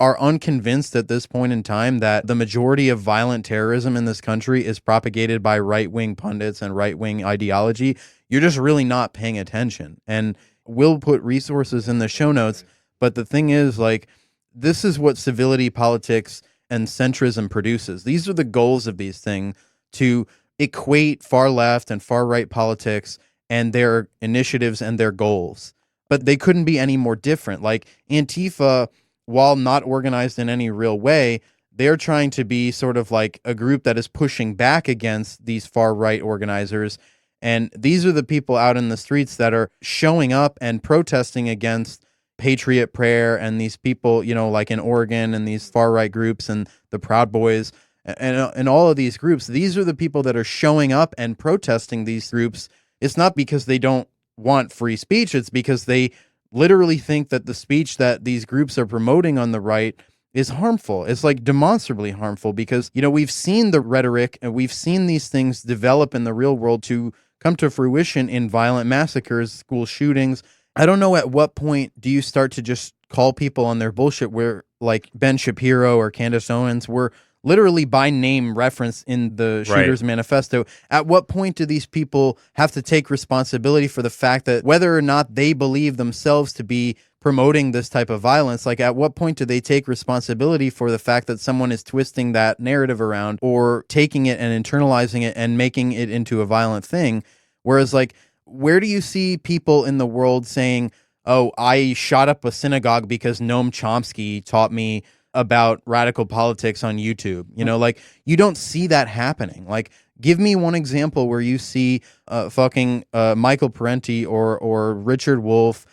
Speaker 3: are unconvinced at this point in time that the majority of violent terrorism in this country is propagated by right-wing pundits and right-wing ideology, you're just really not paying attention. And we'll put resources in the show notes, but the thing is, like, this is what civility politics and centrism produces. These are the goals of these things, to equate far left and far right politics and their initiatives and their goals. But they couldn't be any more different. Like Antifa, while not organized in any real way, they're trying to be sort of like a group that is pushing back against these far right organizers. And these are the people out in the streets that are showing up and protesting against Patriot Prayer and these people, you know, like in Oregon and these far right groups and the Proud Boys and all of these groups. These are the people that are showing up and protesting these groups. It's not because they don't want free speech. It's because they literally think that the speech that these groups are promoting on the right is harmful. It's like demonstrably harmful because, you know, we've seen the rhetoric and we've seen these things develop in the real world to come to fruition in violent massacres, school shootings. I don't know at what point do you start to just call people on their bullshit, where like Ben Shapiro or Candace Owens were literally by name referenced in the Shooter's Manifesto. At what point do these people have to take responsibility for the fact that whether or not they believe themselves to be promoting this type of violence, like at what point do they take responsibility for the fact that someone is twisting that narrative around or taking it and internalizing it and making it into a violent thing? Whereas, like, where do you see people in the world saying, oh, I shot up a synagogue because Noam Chomsky taught me about radical politics on YouTube? You know, like, you don't see that happening. Like, give me one example where you see Michael Parenti or Richard Wolff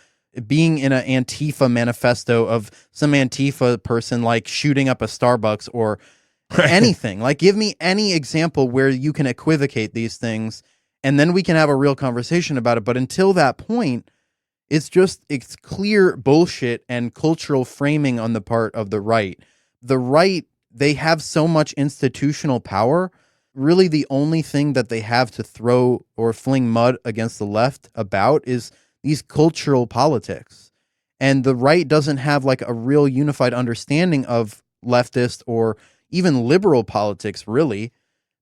Speaker 3: being in an Antifa manifesto of some Antifa person like shooting up a Starbucks or anything. Like, give me any example where you can equivocate these things, and then we can have a real conversation about it. But until that point, it's clear bullshit and cultural framing on the part of the right. The right, they have so much institutional power. Really, the only thing that they have to throw or fling mud against the left about is these cultural politics. And the right doesn't have like a real unified understanding of leftist or even liberal politics, really,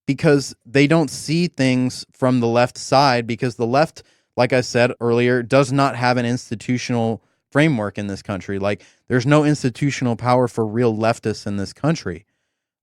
Speaker 3: because they don't see things from the left side, because the left, like I said earlier, does not have an institutional framework in this country. Like, there's no institutional power for real leftists in this country.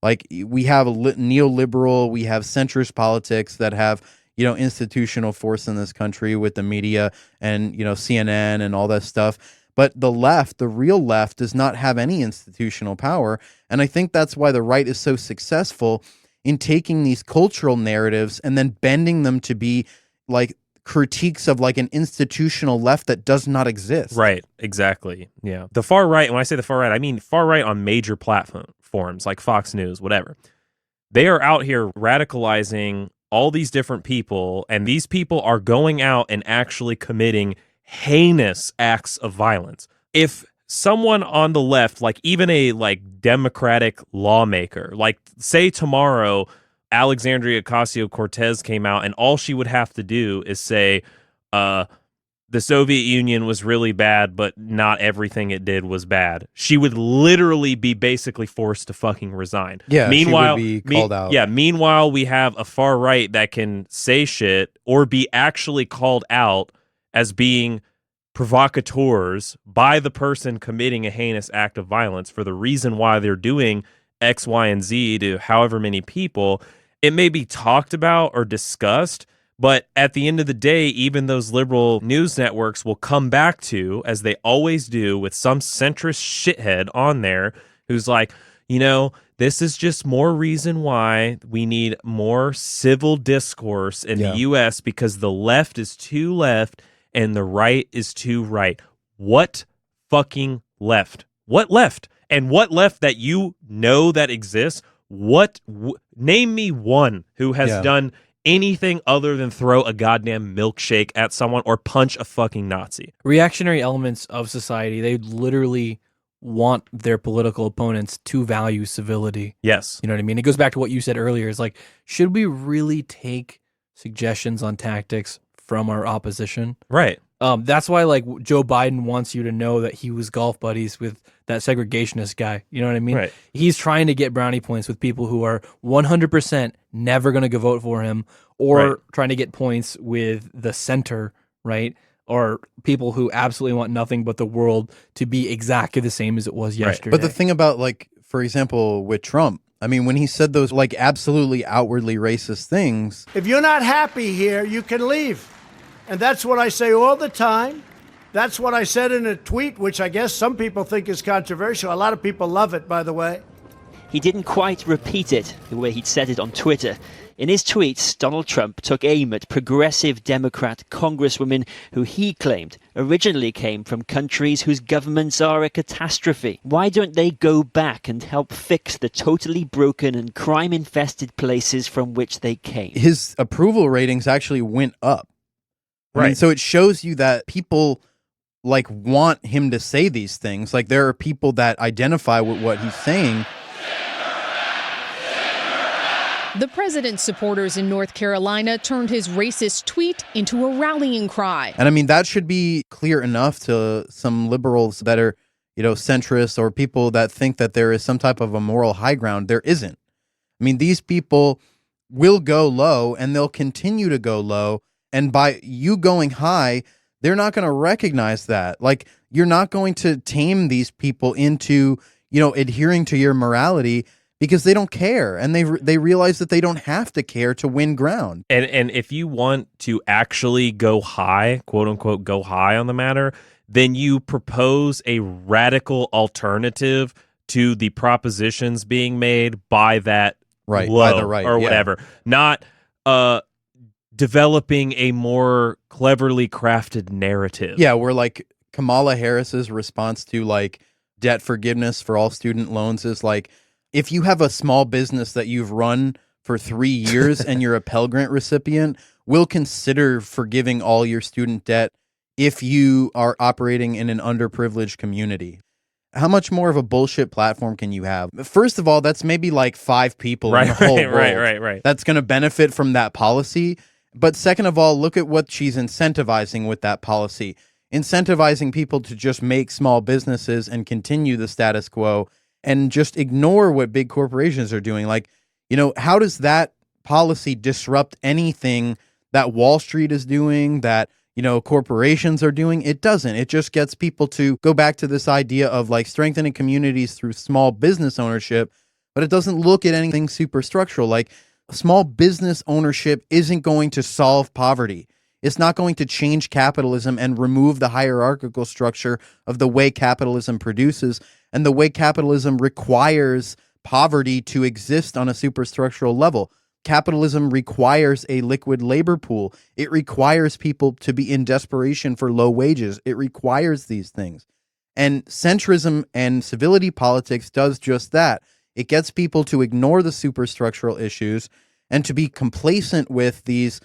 Speaker 3: Like, we have neoliberal, we have centrist politics that have, you know, institutional force in this country with the media and, you know, CNN and all that stuff. But the left, the real left, does not have any institutional power. And I think that's why the right is so successful in taking these cultural narratives and then bending them to be like critiques of like an institutional left that does not exist.
Speaker 2: Right, exactly. Yeah. The far right, when I say the far right, I mean far right on major platforms like Fox News, whatever. They are out here radicalizing all these different people, and these people are going out and actually committing heinous acts of violence. If someone on the left, like even a like Democratic lawmaker, like say tomorrow Alexandria Ocasio-Cortez came out and all she would have to do is say the Soviet Union was really bad, but not everything it did was bad, she would literally be basically forced to fucking resign.
Speaker 3: Yeah,
Speaker 2: meanwhile,
Speaker 3: she would be called out.
Speaker 2: Yeah, meanwhile, we have a far right that can say shit or be actually called out as being provocateurs by the person committing a heinous act of violence for the reason why they're doing X, Y, and Z to however many people. It may be talked about or discussed, but at the end of the day, even those liberal news networks will come back to, as they always do, with some centrist shithead on there who's like, you know, this is just more reason why we need more civil discourse in the U.S. because the left is too left and the right is too right. What fucking left? What left? And what left that you know that exists? Name me one who has done anything other than throw a goddamn milkshake at someone or punch a fucking Nazi.
Speaker 4: Reactionary elements of society, they literally want their political opponents to value civility.
Speaker 2: Yes.
Speaker 4: You know what I mean? It goes back to what you said earlier. It's like, should we really take suggestions on tactics from our opposition?
Speaker 2: Right.
Speaker 4: That's why, like, Joe Biden wants you to know that he was golf buddies with that segregationist guy. You know what I mean?
Speaker 2: Right.
Speaker 4: He's trying to get brownie points with people who are 100% never going to go vote for him, or
Speaker 2: Right.
Speaker 4: trying to get points with the center, right? Or people who absolutely want nothing but the world to be exactly the same as it was yesterday.
Speaker 3: But the thing about, like, for example, with Trump, I mean, when he said those, like, absolutely outwardly racist things,
Speaker 5: If you're not happy here, you can leave. And that's what I say all the time. That's what I said in a tweet, which I guess some people think is controversial. A lot of people love it, by the way.
Speaker 12: He didn't quite repeat it the way he'd said it on Twitter. In his tweets, Donald Trump took aim at progressive Democrat congresswomen who he claimed originally came from countries whose governments are a catastrophe. Why don't they go back and help fix the totally broken and crime-infested places from which they came?
Speaker 3: his approval ratings actually went up. I mean,
Speaker 2: Right.
Speaker 3: so it shows you that people, like, want him to say these things. Like, there are people that identify with what he's saying.
Speaker 13: The president's supporters in North Carolina turned his racist tweet into a rallying cry.
Speaker 3: And I mean, that should be clear enough to some liberals that are, centrist, or people that think that there is some type of a moral high ground. There isn't. I mean, these people will go low, and they'll continue to go low. And by you going high, they're not going to recognize that. Like, you're not going to tame these people into, adhering to your morality, because they don't care, and they realize that they don't have to care to win ground.
Speaker 2: And if you want to actually go high, quote unquote, go high on the matter, then you propose a radical alternative to the propositions being made by that
Speaker 3: Right,
Speaker 2: low
Speaker 3: by the right,
Speaker 2: or
Speaker 3: yeah.
Speaker 2: whatever. Not developing a more cleverly crafted narrative.
Speaker 3: Yeah, where, like, Kamala Harris's response to, like, debt forgiveness for all student loans is like, if you have a small business that you've run for 3 years and you're a Pell Grant recipient, we'll consider forgiving all your student debt if you are operating in an underprivileged community. How much more of a bullshit platform can you have? First of all, that's maybe like 5 people in the whole world
Speaker 2: right.
Speaker 3: that's going to benefit from that policy. But second of all, look at what she's incentivizing with that policy. Incentivizing people to just make small businesses and continue the status quo and just ignore what big corporations are doing. Like, how does that policy disrupt anything that Wall Street is doing, that, corporations are doing? It doesn't. It just gets people to go back to this idea of, like, strengthening communities through small business ownership, but it doesn't look at anything super structural. Like, small business ownership isn't going to solve poverty. It's not going to change capitalism and remove the hierarchical structure of the way capitalism produces and the way capitalism requires poverty to exist on a superstructural level. Capitalism requires a liquid labor pool. It requires people to be in desperation for low wages. It requires these things. And centrism and civility politics does just that. It gets people to ignore the superstructural issues and to be complacent with these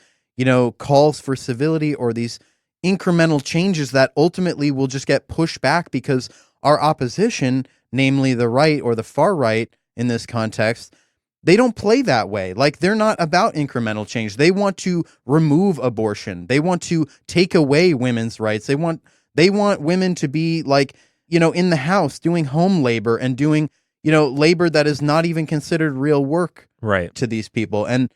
Speaker 3: calls for civility or these incremental changes that ultimately will just get pushed back because our opposition, namely the right or the far right in this context, they don't play that way. Like, they're not about incremental change. They want to remove abortion. They want to take away women's rights. They want women to be, like, in the house doing home labor and doing, labor that is not even considered real work
Speaker 2: Right.
Speaker 3: to these people. And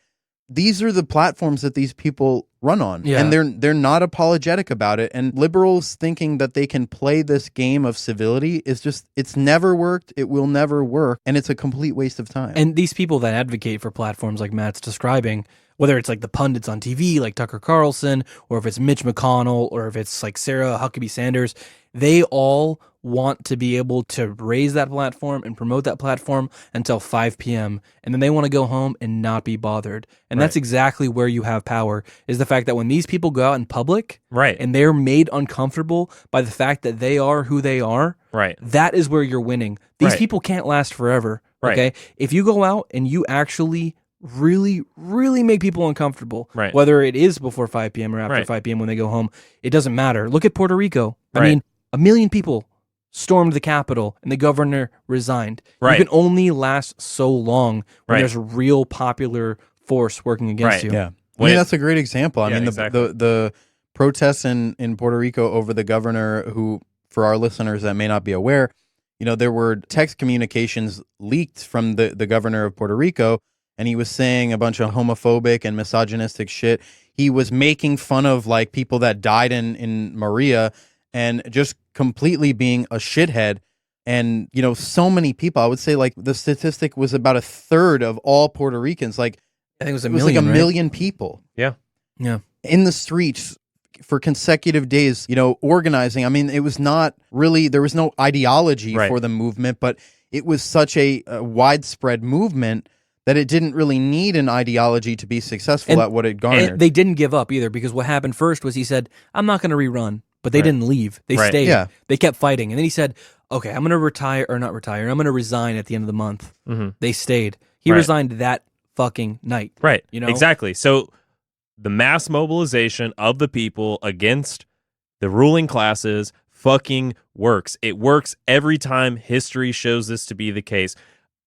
Speaker 3: these are the platforms that these people run on.
Speaker 4: Yeah.
Speaker 3: And they're not apologetic about it. And liberals thinking that they can play this game of civility is just, it's never worked. It will never work. And it's a complete waste of time.
Speaker 4: And these people that advocate for platforms like Matt's describing, whether it's like the pundits on TV like Tucker Carlson, or if it's Mitch McConnell, or if it's like Sarah Huckabee Sanders, they all want to be able to raise that platform and promote that platform until 5 p.m. And then they want to go home and not be bothered. And that's exactly where you have power, is the fact that when these people go out in public
Speaker 2: Right.
Speaker 4: and they're made uncomfortable by the fact that they are who they are,
Speaker 2: Right.
Speaker 4: that is where you're winning. These
Speaker 2: Right.
Speaker 4: people can't last forever.
Speaker 2: Right.
Speaker 4: Okay. If you go out and you actually really, really make people uncomfortable,
Speaker 2: Right.
Speaker 4: whether it is before 5 p.m. or after
Speaker 2: Right.
Speaker 4: 5 p.m. when they go home, it doesn't matter. Look at Puerto Rico. I
Speaker 2: Right.
Speaker 4: mean, 1 million people stormed the Capitol and the governor resigned.
Speaker 2: Right.
Speaker 4: You can only last so long when
Speaker 2: Right.
Speaker 4: there's a real popular force working against
Speaker 2: Right.
Speaker 4: you.
Speaker 3: Yeah. I
Speaker 2: When
Speaker 3: mean,
Speaker 2: it-
Speaker 3: that's a great example. I
Speaker 2: Yeah,
Speaker 3: mean,
Speaker 2: exactly.
Speaker 3: the protests in Puerto Rico over the governor, who, for our listeners that may not be aware, There were text communications leaked from the governor of Puerto Rico, and he was saying a bunch of homophobic and misogynistic shit. He was making fun of like people that died in Maria and just completely being a shithead. And, so many people, I would say like the statistic was about a third of all Puerto Ricans. Like,
Speaker 4: I think it was a
Speaker 3: like
Speaker 4: million,
Speaker 3: a
Speaker 4: right?
Speaker 3: million people
Speaker 2: Yeah.
Speaker 4: Yeah.
Speaker 3: in the streets for consecutive days, organizing. I mean, it was not really, there was no ideology
Speaker 2: Right.
Speaker 3: for the movement, but it was such a widespread movement that it didn't really need an ideology to be successful
Speaker 4: And-
Speaker 3: at what it garnered.
Speaker 4: And they didn't give up either, because what happened first was he said, I'm not going to rerun. But they
Speaker 2: Right.
Speaker 4: didn't leave. They
Speaker 2: Right.
Speaker 4: stayed.
Speaker 3: Yeah.
Speaker 4: They kept fighting. And then he said, okay, I'm going to retire, or not retire. I'm going to resign at the end of the month.
Speaker 2: Mhm.
Speaker 4: They stayed. He
Speaker 2: Right.
Speaker 4: resigned that fucking night.
Speaker 2: Right.
Speaker 4: You know?
Speaker 2: Exactly. So the mass mobilization of the people against the ruling classes fucking works. It works every time. History shows this to be the case.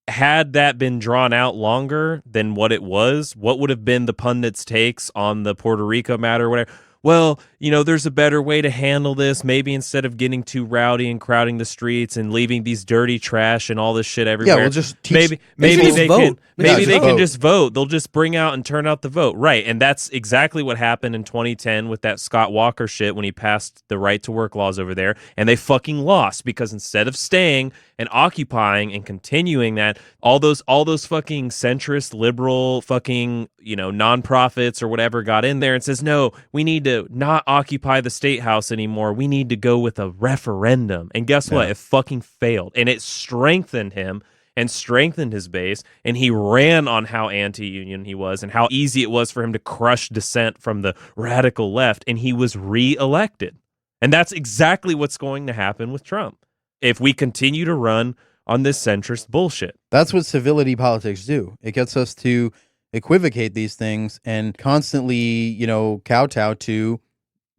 Speaker 2: Had that been drawn out longer than what it was, what would have been the pundits' takes on the Puerto Rico matter or whatever? Well, there's a better way to handle this. Maybe instead of getting too rowdy and crowding the streets and leaving these dirty trash and all this shit everywhere.
Speaker 3: we'll just teach-
Speaker 2: maybe
Speaker 4: They should
Speaker 2: they
Speaker 4: just
Speaker 2: can
Speaker 4: vote.
Speaker 2: maybe
Speaker 3: Yeah,
Speaker 2: they
Speaker 3: just
Speaker 2: can
Speaker 3: vote.
Speaker 2: just vote. They'll just bring out and turn out the vote. Right. And that's exactly what happened in 2010 with that Scott Walker shit when he passed the right to work laws over there. And they fucking lost because instead of staying and occupying and continuing that, all those fucking centrist, liberal fucking, nonprofits or whatever got in there and says, no, we need to not occupy the state house anymore. We need to go with a referendum. And guess what?
Speaker 3: Yeah.
Speaker 2: It fucking failed. And it strengthened him and strengthened his base, and he ran on how anti-union he was and how easy it was for him to crush dissent from the radical left, and he was re-elected. And that's exactly what's going to happen with Trump if we continue to run on this centrist bullshit.
Speaker 3: That's what civility politics do. It gets us to equivocate these things and constantly, kowtow to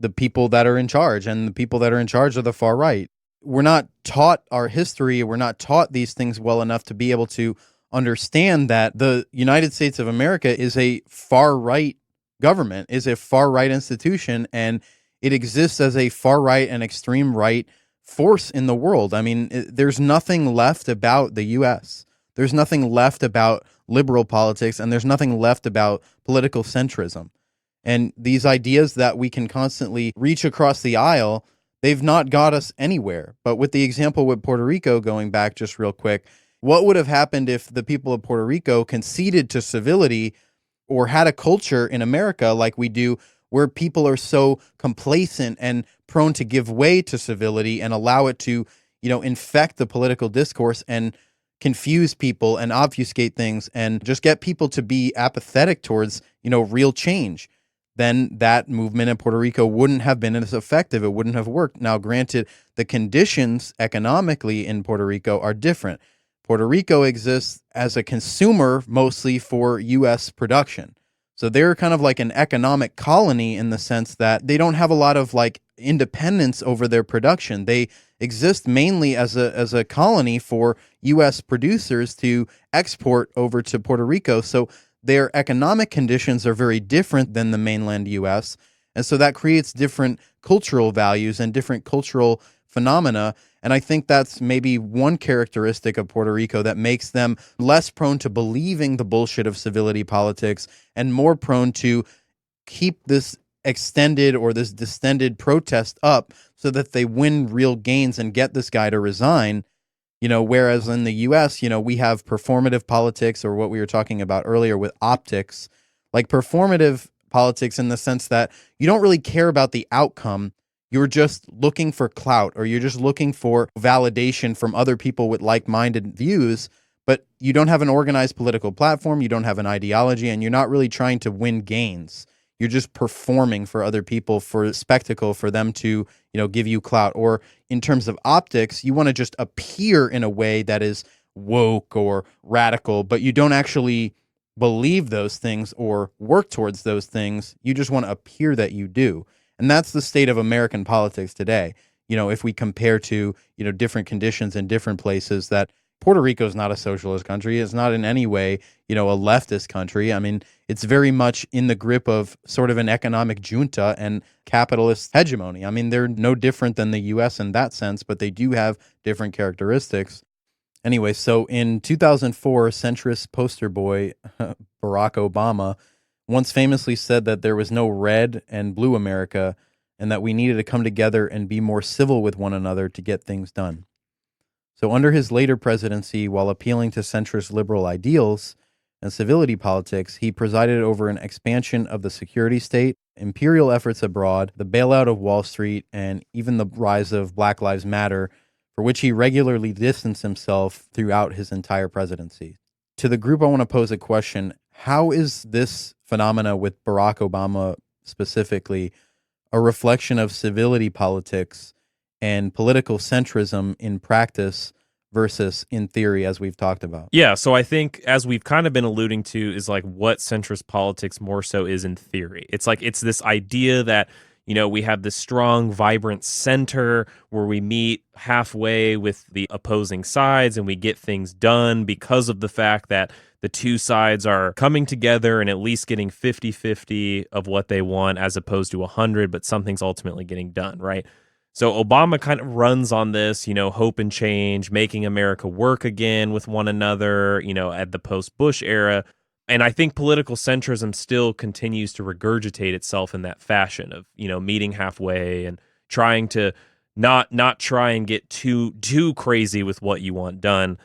Speaker 3: the people that are in charge, and the people that are in charge are the far right. We're not taught our history. We're not taught these things well enough to be able to understand that the United States of America is a far right government, is a far right institution, and it exists as a far right and extreme right force in the world. I mean, there's nothing left about the U.S. There's nothing left about liberal politics, and there's nothing left about political centrism. And these ideas that we can constantly reach across the aisle, they've not got us anywhere. But with the example with Puerto Rico, going back just real quick, what would have happened if the people of Puerto Rico conceded to civility or had a culture in America like we do, where people are so complacent and prone to give way to civility and allow it to, infect the political discourse and confuse people and obfuscate things and just get people to be apathetic towards, real change? Then that movement in Puerto Rico wouldn't have been as effective. It wouldn't have worked. Now, granted, the conditions economically in Puerto Rico are different. Puerto Rico exists as a consumer mostly for U.S. production. So they're kind of like an economic colony in the sense that they don't have a lot of like independence over their production. They exist mainly as a colony for U.S. producers to export over to Puerto Rico. So their economic conditions are very different than the mainland U.S., and so that creates different cultural values and different cultural phenomena. And I think that's maybe one characteristic of Puerto Rico that makes them less prone to believing the bullshit of civility politics and more prone to keep this extended or this distended protest up so that they win real gains and get this guy to resign. Whereas in the U.S., we have performative politics, or what we were talking about earlier with optics, like performative politics in the sense that you don't really care about the outcome. You're just looking for clout, or you're just looking for validation from other people with like-minded views, but you don't have an organized political platform, you don't have an ideology, and you're not really trying to win gains. You're just performing for other people for spectacle, for them to, give you clout. Or in terms of optics, you want to just appear in a way that is woke or radical, but you don't actually believe those things or work towards those things. You just want to appear that you do. And that's the state of American politics today. If we compare to, different conditions in different places, that, Puerto Rico is not a socialist country. It's not in any way, a leftist country. I mean, it's very much in the grip of sort of an economic junta and capitalist hegemony. I mean, they're no different than the U.S. in that sense, but they do have different characteristics. Anyway, so in 2004, centrist poster boy Barack Obama once famously said that there was no red and blue America and that we needed to come together and be more civil with one another to get things done. So under his later presidency, while appealing to centrist liberal ideals and civility politics, he presided over an expansion of the security state, imperial efforts abroad, the bailout of Wall Street, and even the rise of Black Lives Matter, for which he regularly distanced himself throughout his entire presidency. To the group, I want to pose a question. How is this phenomena with Barack Obama specifically a reflection of civility politics and political centrism in practice versus in theory, as we've talked about?
Speaker 2: Yeah, so I think, as we've kind of been alluding to, is like what centrist politics more so is in theory. It's like it's this idea that, we have this strong, vibrant center where we meet halfway with the opposing sides and we get things done because of the fact that the two sides are coming together and at least getting 50-50 of what they want as opposed to 100, but something's ultimately getting done, right? So Obama kind of runs on this, hope and change, making America work again with one another, at the post-Bush era. And I think political centrism still continues to regurgitate itself in that fashion of, meeting halfway and trying to not try and get too crazy with what you want done.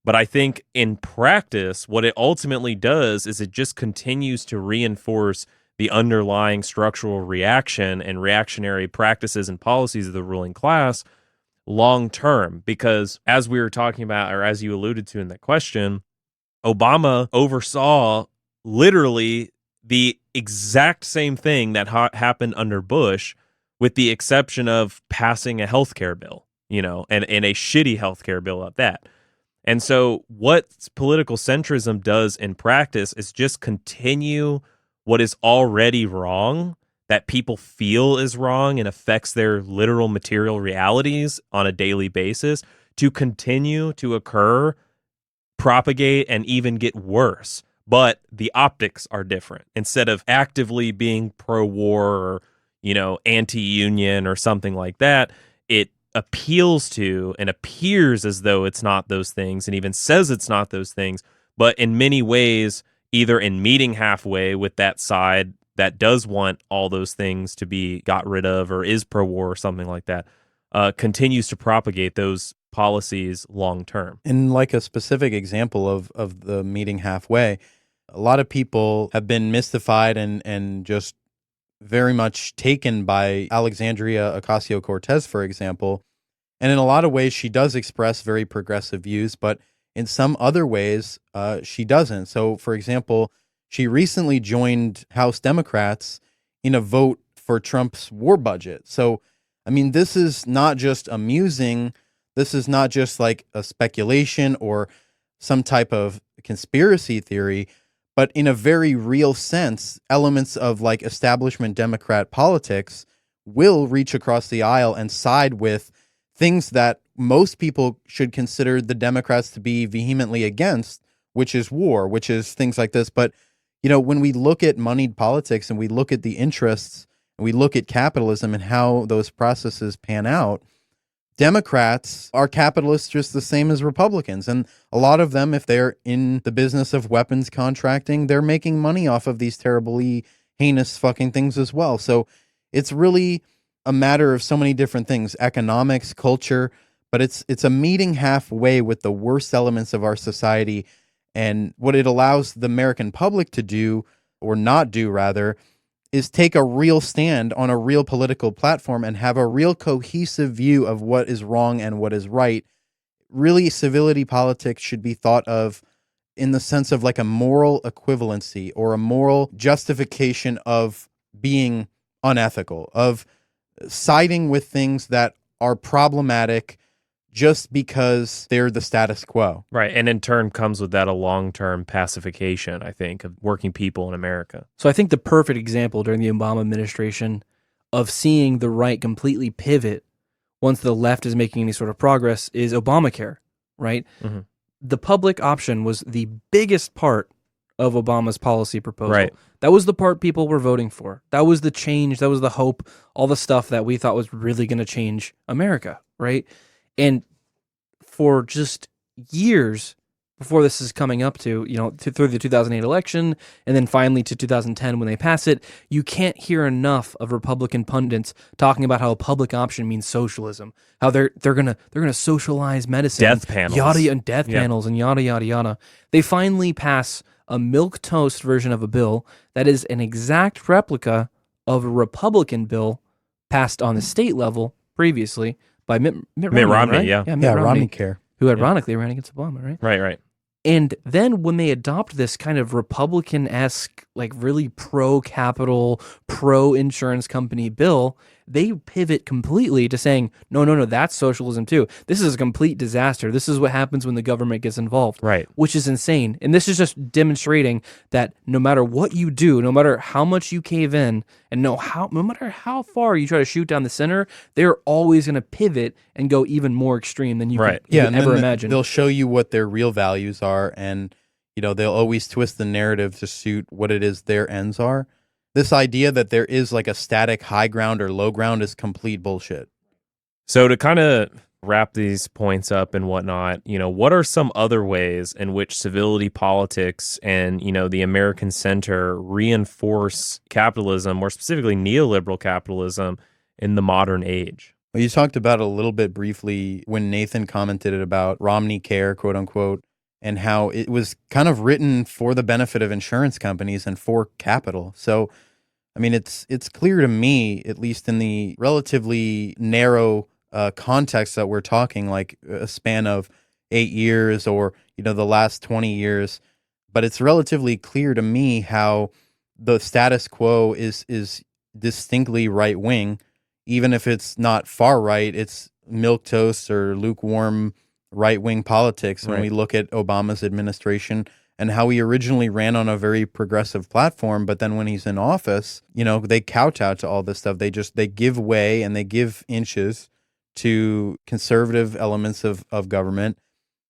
Speaker 2: But I think in practice, what it ultimately does is it just continues to reinforce the underlying structural reaction and reactionary practices and policies of the ruling class long term. Because as we were talking about, or as you alluded to in that question, Obama oversaw literally the exact same thing that happened under Bush, with the exception of passing a healthcare bill, and a shitty healthcare bill at that. And so what political centrism does in practice is just continue what is already wrong, that people feel is wrong and affects their literal material realities on a daily basis, to continue to occur, propagate, and even get worse. But the optics are different. Instead of actively being pro-war or, anti-union or something like that, it appeals to and appears as though it's not those things and even says it's not those things. But in many ways, either in meeting halfway with that side that does want all those things to be got rid of or is pro-war or something like that, continues to propagate those policies long term.
Speaker 3: In like a specific example of the meeting halfway, a lot of people have been mystified and just very much taken by Alexandria Ocasio-Cortez, for example. And in a lot of ways, she does express very progressive views, but in some other ways, she doesn't. So, for example, she recently joined House Democrats in a vote for Trump's war budget. So, I mean, this is not just amusing. This is not just like a speculation or some type of conspiracy theory, but in a very real sense, elements of like establishment Democrat politics will reach across the aisle and side with things that most people should consider the Democrats to be vehemently against, which is war, which is things like this. But, when we look at moneyed politics and we look at the interests and we look at capitalism and how those processes pan out, Democrats are capitalists just the same as Republicans. And a lot of them, if they're in the business of weapons contracting, they're making money off of these terribly heinous fucking things as well. So it's really a matter of so many different things, economics, culture, but it's a meeting halfway with the worst elements of our society. And what it allows the American public to do, or not do rather, is take a real stand on a real political platform and have a real cohesive view of what is wrong and what is right. Really, civility politics should be thought of in the sense of like a moral equivalency or a moral justification of being unethical, of siding with things that are problematic just because they're the status quo.
Speaker 2: Right. And in turn comes with that a long-term pacification, I think, of working people in America.
Speaker 4: So I think the perfect example during the Obama administration of seeing the right completely pivot once the left is making any sort of progress is Obamacare, right? Mm-hmm. the public option was the biggest part of Obama's policy proposal.
Speaker 2: Right.
Speaker 4: That was the part people were voting for. That was the change. That was the hope. All the stuff that we thought was really going to change America, right? And for just years before this is coming up to, through the 2008 election, and then finally to 2010 when they pass it, you can't hear enough of Republican pundits talking about how a public option means socialism, how they're gonna socialize medicine,
Speaker 2: Death panels.
Speaker 4: death panels, and yada yada yada. They finally pass a milquetoast version of a bill that is an exact replica of a Republican bill passed on the state level previously by Mitt Romney,
Speaker 2: Romney,
Speaker 4: right?
Speaker 2: yeah.
Speaker 4: Mitt Romney,
Speaker 3: Romney Care.
Speaker 4: who ironically ran against Obama, right?
Speaker 2: Right.
Speaker 4: And then when they adopt this kind of Republican-esque, like really pro-capital, pro-insurance company bill, they pivot completely to saying, no, that's socialism too. This is a complete disaster. This is what happens when the government gets involved.
Speaker 2: Right.
Speaker 4: Which is insane. And this is just demonstrating that no matter what you do, no matter how much you cave in, and no matter how far you try to shoot down the center, they're always going to pivot and go even more extreme than you
Speaker 2: Right.
Speaker 4: could
Speaker 3: And
Speaker 4: ever
Speaker 3: then
Speaker 4: imagine.
Speaker 3: They'll show you what their real values are, and they'll always twist the narrative to suit what it is their ends are. This idea that there is like a static high ground or low ground is complete bullshit.
Speaker 2: So to kind of wrap these points up and whatnot, what are some other ways in which civility politics and, the American center reinforce capitalism, more specifically neoliberal capitalism, in the modern age?
Speaker 3: Well, you talked about it a little bit briefly when Nathan commented about Romney Care, quote unquote, and how it was kind of written for the benefit of insurance companies and for capital. So, I mean, it's clear to me, at least in the relatively narrow context that we're talking, like a span of 8 years or, the last 20 years, but it's relatively clear to me how the status quo is distinctly right wing, even if it's not far right. It's milquetoast or lukewarm right wing politics. When we look at Obama's administration and how he originally ran on a very progressive platform, but then when he's in office, they kowtow to all this stuff. They give way and they give inches to conservative elements of government.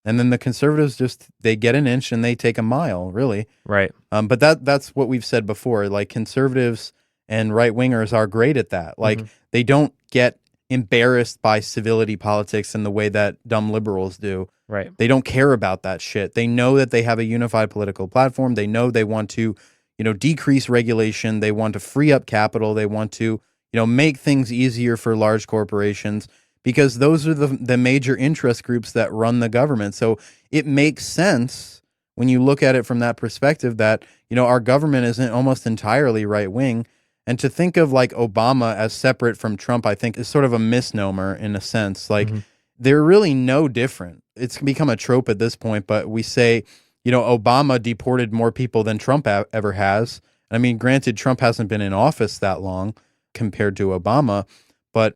Speaker 3: And then the conservatives they get an inch and they take a mile, really.
Speaker 2: Right.
Speaker 3: But that's what we've said before. Like, conservatives and right wingers are great at that. Like, they don't get embarrassed by civility politics in the way that dumb liberals do.
Speaker 2: Right.
Speaker 3: They don't care about that shit. They know that they have a unified political platform. They know they want to, decrease regulation. They want to free up capital. They want to, make things easier for large corporations, because those are the major interest groups that run the government. So it makes sense when you look at it from that perspective that, our government isn't almost entirely right wing. And to think of like Obama as separate from Trump, I think is sort of a misnomer in a sense. Like, they're really no different. It's become a trope at this point, but we say, Obama deported more people than Trump ever has. I mean, granted, Trump hasn't been in office that long compared to Obama, but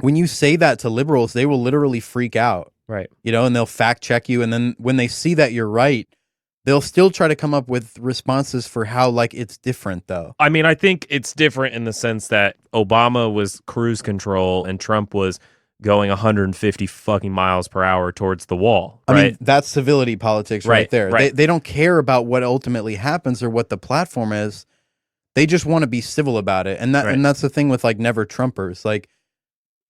Speaker 3: when you say that to liberals, they will literally freak out.
Speaker 2: Right.
Speaker 3: And they'll fact check you. And then when they see that you're right, they'll still try to come up with responses for how, like, it's different, though.
Speaker 2: I mean, I think it's different in the sense that Obama was cruise control and Trump was going 150 fucking miles per hour towards the wall. Right?
Speaker 3: I mean, that's civility politics right there.
Speaker 2: Right.
Speaker 3: They don't care about what ultimately happens or what the platform is. They just want to be civil about it. And that's the thing with, like, never Trumpers. Like,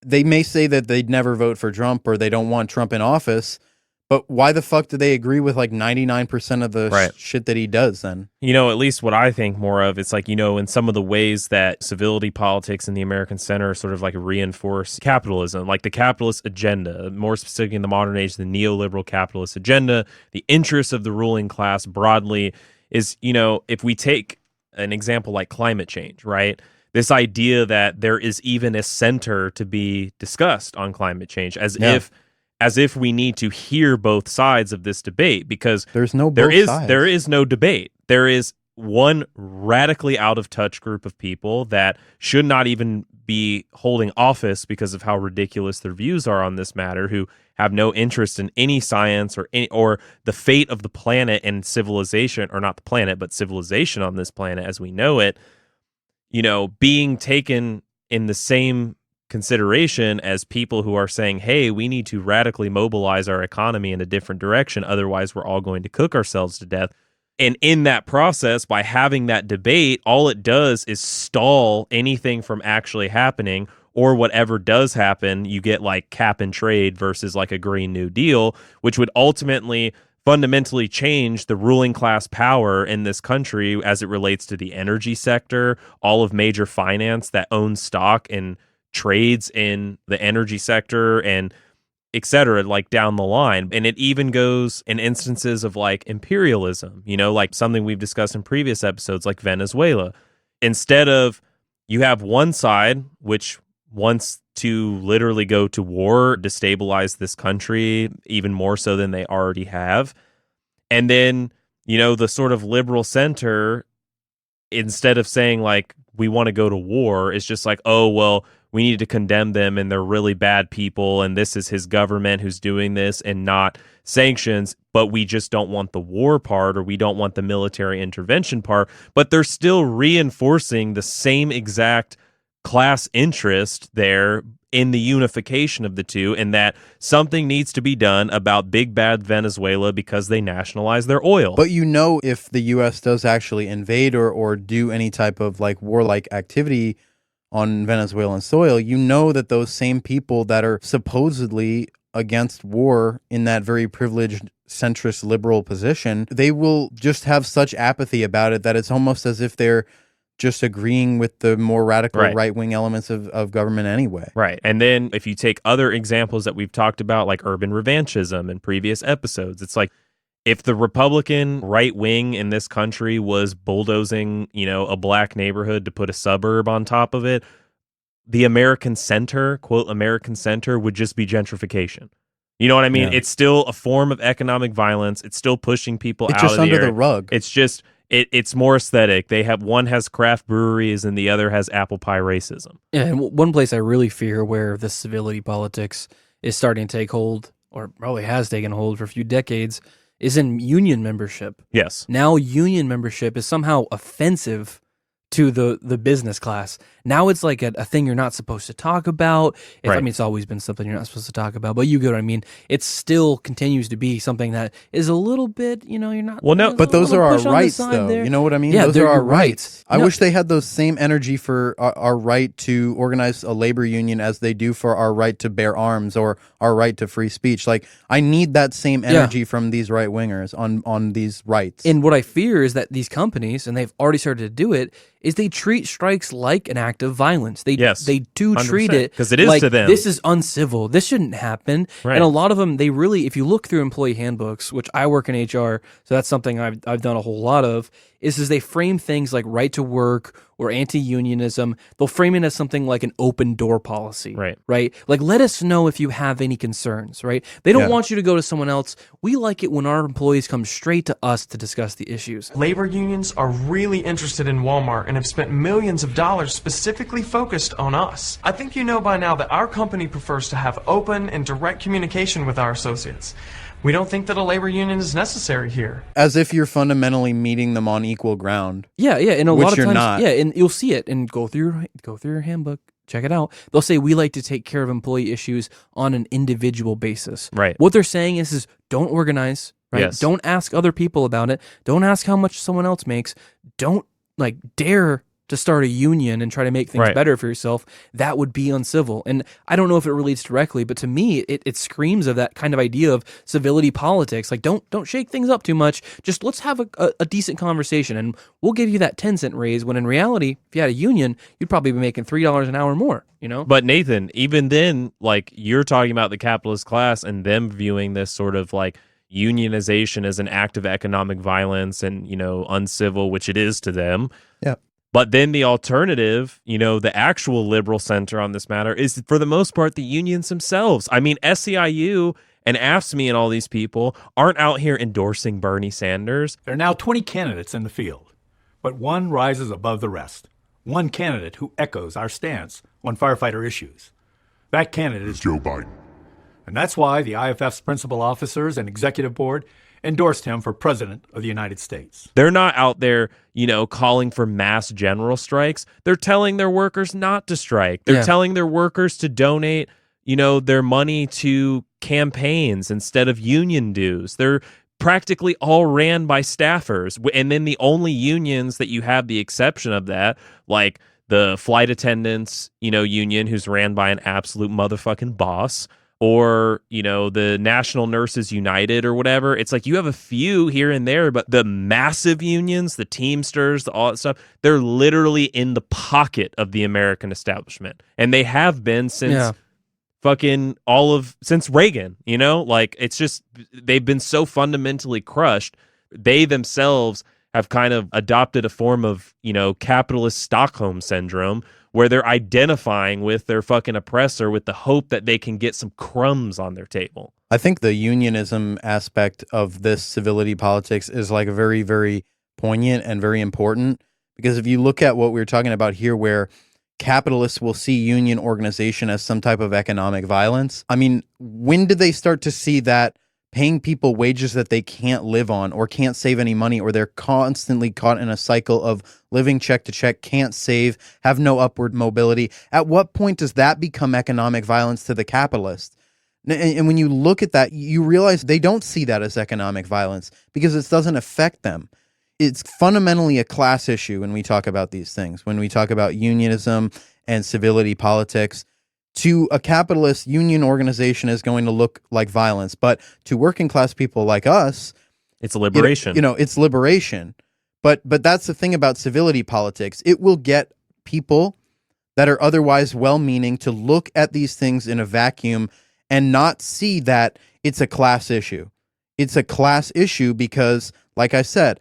Speaker 3: they may say that they'd never vote for Trump or they don't want Trump in office, but why the fuck do they agree with like 99% of the shit that he does then?
Speaker 2: At least what I think more of, it's like, in some of the ways that civility politics and the American center sort of like reinforce capitalism, like the capitalist agenda, more specifically in the modern age, the neoliberal capitalist agenda, the interests of the ruling class broadly is, if we take an example like climate change, right? This idea that there is even a center to be discussed on climate change, as if we need to hear both sides of this debate, because
Speaker 3: there is no
Speaker 2: debate. There is one radically out of touch group of people that should not even be holding office because of how ridiculous their views are on this matter, who have no interest in any science or the fate of the planet and civilization, or not the planet, but civilization on this planet as we know it, being taken in the same consideration as people who are saying, hey, we need to radically mobilize our economy in a different direction. Otherwise, we're all going to cook ourselves to death. And in that process, by having that debate, all it does is stall anything from actually happening, or whatever does happen, you get like cap and trade versus like a Green New Deal, which would ultimately fundamentally change the ruling class power in this country as it relates to the energy sector, all of major finance that owns stock and trades in the energy sector, and et cetera, like down the line. And it even goes in instances of like imperialism, you know, like something we've discussed in previous episodes, like Venezuela. Instead of, you have one side which wants to literally go to war, destabilize this country even more so than they already have. And then, you know, the sort of liberal center, instead of saying like, we want to go to war, is just like, oh, well, we need to condemn them and they're really bad people and this is his government who's doing this and not sanctions, but we just don't want the war part, or we don't want the military intervention part. But they're still reinforcing the same exact class interest there in the unification of the two, and that something needs to be done about big bad Venezuela because they nationalized their oil.
Speaker 3: But you know, if the U.S. does actually invade or do any type of like warlike activity on Venezuelan soil, you know that those same people that are supposedly against war in that very privileged centrist liberal position, they will just have such apathy about it that it's almost as if they're just agreeing with the more radical right-wing elements of government anyway.
Speaker 2: Right. And then if you take other examples that we've talked about, like urban revanchism in previous episodes, it's like, if the Republican right wing in this country was bulldozing, you know, a black neighborhood to put a suburb on top of it, the American center, quote, American center, would just be gentrification. You know what I mean?
Speaker 3: Yeah.
Speaker 2: It's still a form of economic violence. It's still pushing people out
Speaker 3: just
Speaker 2: of the
Speaker 3: under
Speaker 2: area.
Speaker 3: the rug.
Speaker 2: It's just, it's more aesthetic. They have, one has craft breweries and the other has apple pie racism.
Speaker 4: Yeah, and one place I really fear where this civility politics is starting to take hold, or probably has taken hold for a few decades, is in union membership.
Speaker 2: Yes.
Speaker 4: Now union membership is somehow offensive to the business class. Now it's like a thing you're not supposed to talk about. I mean, it's always been something you're not supposed to talk about, but you get what I mean. It still continues to be something that is a little bit, you know, you're not...
Speaker 2: Well, no,
Speaker 3: but those are our rights, though.
Speaker 4: There.
Speaker 3: You know what I mean?
Speaker 4: Yeah,
Speaker 3: those
Speaker 4: they're
Speaker 3: are our
Speaker 4: your
Speaker 3: rights. I
Speaker 4: No.
Speaker 3: wish they had those same energy for our right to organize a labor union as they do for our right to bear arms or our right to free speech. Like, I need that same energy from these right-wingers on these rights.
Speaker 4: And what I fear is that these companies, and they've already started to do it, is they treat strikes like an act of violence. They do treat
Speaker 2: 100%,
Speaker 4: it
Speaker 2: 'cause it is
Speaker 4: like,
Speaker 2: to them.
Speaker 4: this is uncivil. This shouldn't happen.
Speaker 2: Right.
Speaker 4: And a lot of them, they really, if you look through employee handbooks, which I work in HR, so that's something I've done a whole lot of, is they frame things like right to work or anti-unionism. They'll frame it as something like an open door policy. Right? Like, let us know if you have any concerns, right? They don't want you to go to someone else. We like it when our employees come straight to us to discuss the issues.
Speaker 14: Labor unions are really interested in Walmart and have spent millions of dollars specifically focused on us. I think you know by now that our company prefers to have open and direct communication with our associates. We don't think that a labor union is necessary here.
Speaker 3: As if you're fundamentally meeting them on equal ground.
Speaker 4: Yeah, and a lot of
Speaker 3: you're
Speaker 4: times,
Speaker 3: not.
Speaker 4: and you'll see it and go through your handbook. Check it out. They'll say we like to take care of employee issues on an individual basis.
Speaker 2: Right.
Speaker 4: What they're saying is don't organize. Right.
Speaker 2: Yes.
Speaker 4: Don't ask other people about it. Don't ask how much someone else makes. Don't dare to start a union and try to make things better for yourself. That would be uncivil. And I don't know if it relates directly, but to me, it screams of that kind of idea of civility politics. Like, don't shake things up too much. Just let's have a decent conversation, and we'll give you that 10-cent raise, when in reality, if you had a union, you'd probably be making $3 an hour more, you know?
Speaker 2: But Nathan, even then, like, you're talking about the capitalist class and them viewing this sort of like unionization as an act of economic violence and, you know, uncivil, which it is to them.
Speaker 3: Yeah.
Speaker 2: But then the alternative, you know, the actual liberal center on this matter is, for the most part, the unions themselves. I mean, SEIU and AFSCME and all these people aren't out here endorsing Bernie Sanders.
Speaker 15: There are now 20 candidates in the field, but one rises above the rest. One candidate who echoes our stance on firefighter issues. That candidate is Joe Biden. And that's why the IFF's principal officers and executive board endorsed him for president of the United States.
Speaker 2: They're not out there, calling for mass general strikes. They're telling their workers not to strike. They're telling their workers to donate, their money to campaigns instead of union dues. They're practically all ran by staffers. And then the only unions that you have the exception of that, like the flight attendants, union, who's ran by an absolute motherfucking boss, or, the National Nurses United or whatever. It's like you have a few here and there, but the massive unions, the Teamsters, all that stuff, they're literally in the pocket of the American establishment. And they have been since since Reagan, it's just, they've been so fundamentally crushed. They themselves have kind of adopted a form of, capitalist Stockholm syndrome, where they're identifying with their fucking oppressor with the hope that they can get some crumbs on their table.
Speaker 3: I think the unionism aspect of this civility politics is like very, very poignant and very important, because if you look at what we were talking about here, where capitalists will see union organization as some type of economic violence. I mean, when did they start to see that paying people wages that they can't live on or can't save any money, or they're constantly caught in a cycle of living check to check, can't save, have no upward mobility? At what point does that become economic violence to the capitalist? And when you look at that, you realize they don't see that as economic violence because it doesn't affect them. It's fundamentally a class issue when we talk about these things. When we talk about unionism and civility politics, to a capitalist, union organization is going to look like violence. But to working class people like us,
Speaker 2: it's liberation.
Speaker 3: It's liberation. But that's the thing about civility politics. It will get people that are otherwise well-meaning to look at these things in a vacuum and not see that it's a class issue. It's a class issue because, like I said,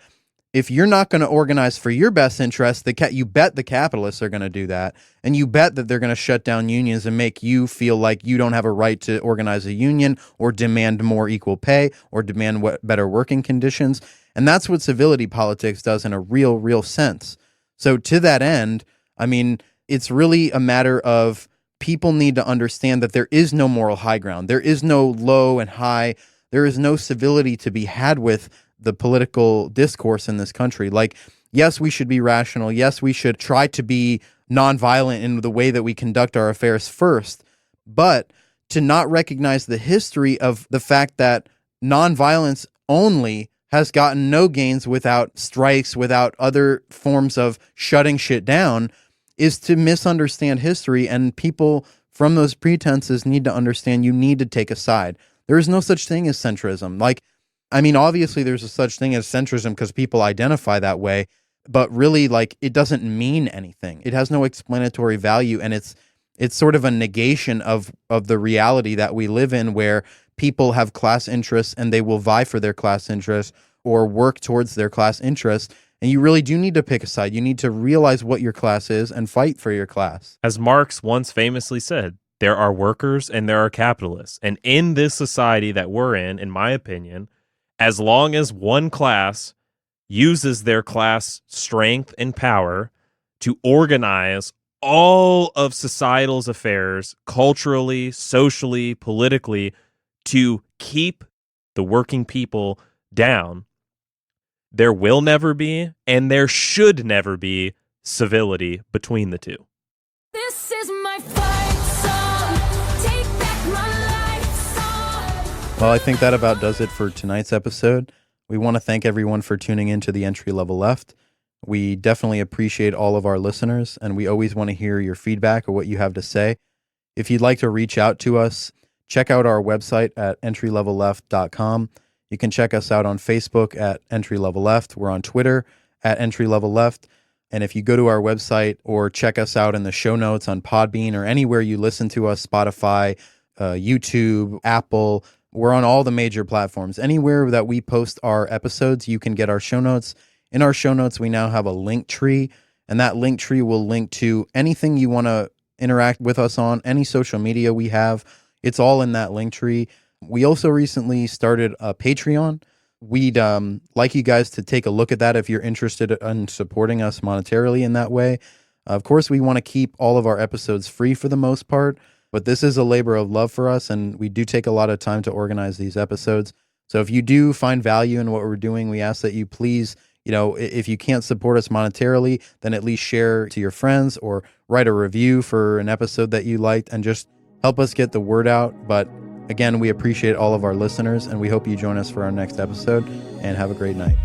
Speaker 3: if you're not going to organize for your best interest, you bet the capitalists are going to do that. And you bet that they're going to shut down unions and make you feel like you don't have a right to organize a union or demand more equal pay or demand better working conditions. And that's what civility politics does in a real sense. So to that end, I mean, it's really a matter of people need to understand that there is no moral high ground. There is no low and high. There is no civility to be had with the political discourse in this country. Like, yes, we should be rational. Yes, we should try to be nonviolent in the way that we conduct our affairs first. But to not recognize the history of the fact that nonviolence only has gotten no gains without strikes, without other forms of shutting shit down, is to misunderstand history. And people from those pretenses need to understand you need to take a side. There is no such thing as centrism. Obviously there's a such thing as centrism because people identify that way, but really, it doesn't mean anything. It has no explanatory value, and it's sort of a negation of the reality that we live in, where people have class interests and they will vie for their class interests or work towards their class interests. And you really do need to pick a side. You need to realize what your class is and fight for your class.
Speaker 2: As Marx once famously said, there are workers and there are capitalists. And in this society that we're in my opinion, as long as one class uses their class strength and power to organize all of societal's affairs, culturally, socially, politically, to keep the working people down, there will never be, and there should never be, civility between the two.
Speaker 7: This is my fight song. Take back my life song.
Speaker 3: Well, I think that about does it for tonight's episode. We want to thank everyone for tuning in to the Entry Level Left. We definitely appreciate all of our listeners, and we always want to hear your feedback or what you have to say. If you'd like to reach out to us, check out our website at entrylevelleft.com. You can check us out on Facebook at Entry Level Left. We're on Twitter at Entry Level Left. And if you go to our website or check us out in the show notes on Podbean or anywhere you listen to us, Spotify, YouTube, Apple, we're on all the major platforms. Anywhere that we post our episodes, you can get our show notes. In our show notes, we now have a link tree, and that link tree will link to anything you want to interact with us on, any social media we have. It's all in that link tree. We also recently started a Patreon. We'd like you guys to take a look at that if you're interested in supporting us monetarily in that way. Of course, we want to keep all of our episodes free for the most part, but this is a labor of love for us, and we do take a lot of time to organize these episodes. So if you do find value in what we're doing, we ask that you please, if you can't support us monetarily, then at least share to your friends or write a review for an episode that you liked and just help us get the word out. But again, we appreciate all of our listeners, and we hope you join us for our next episode, and have a great night.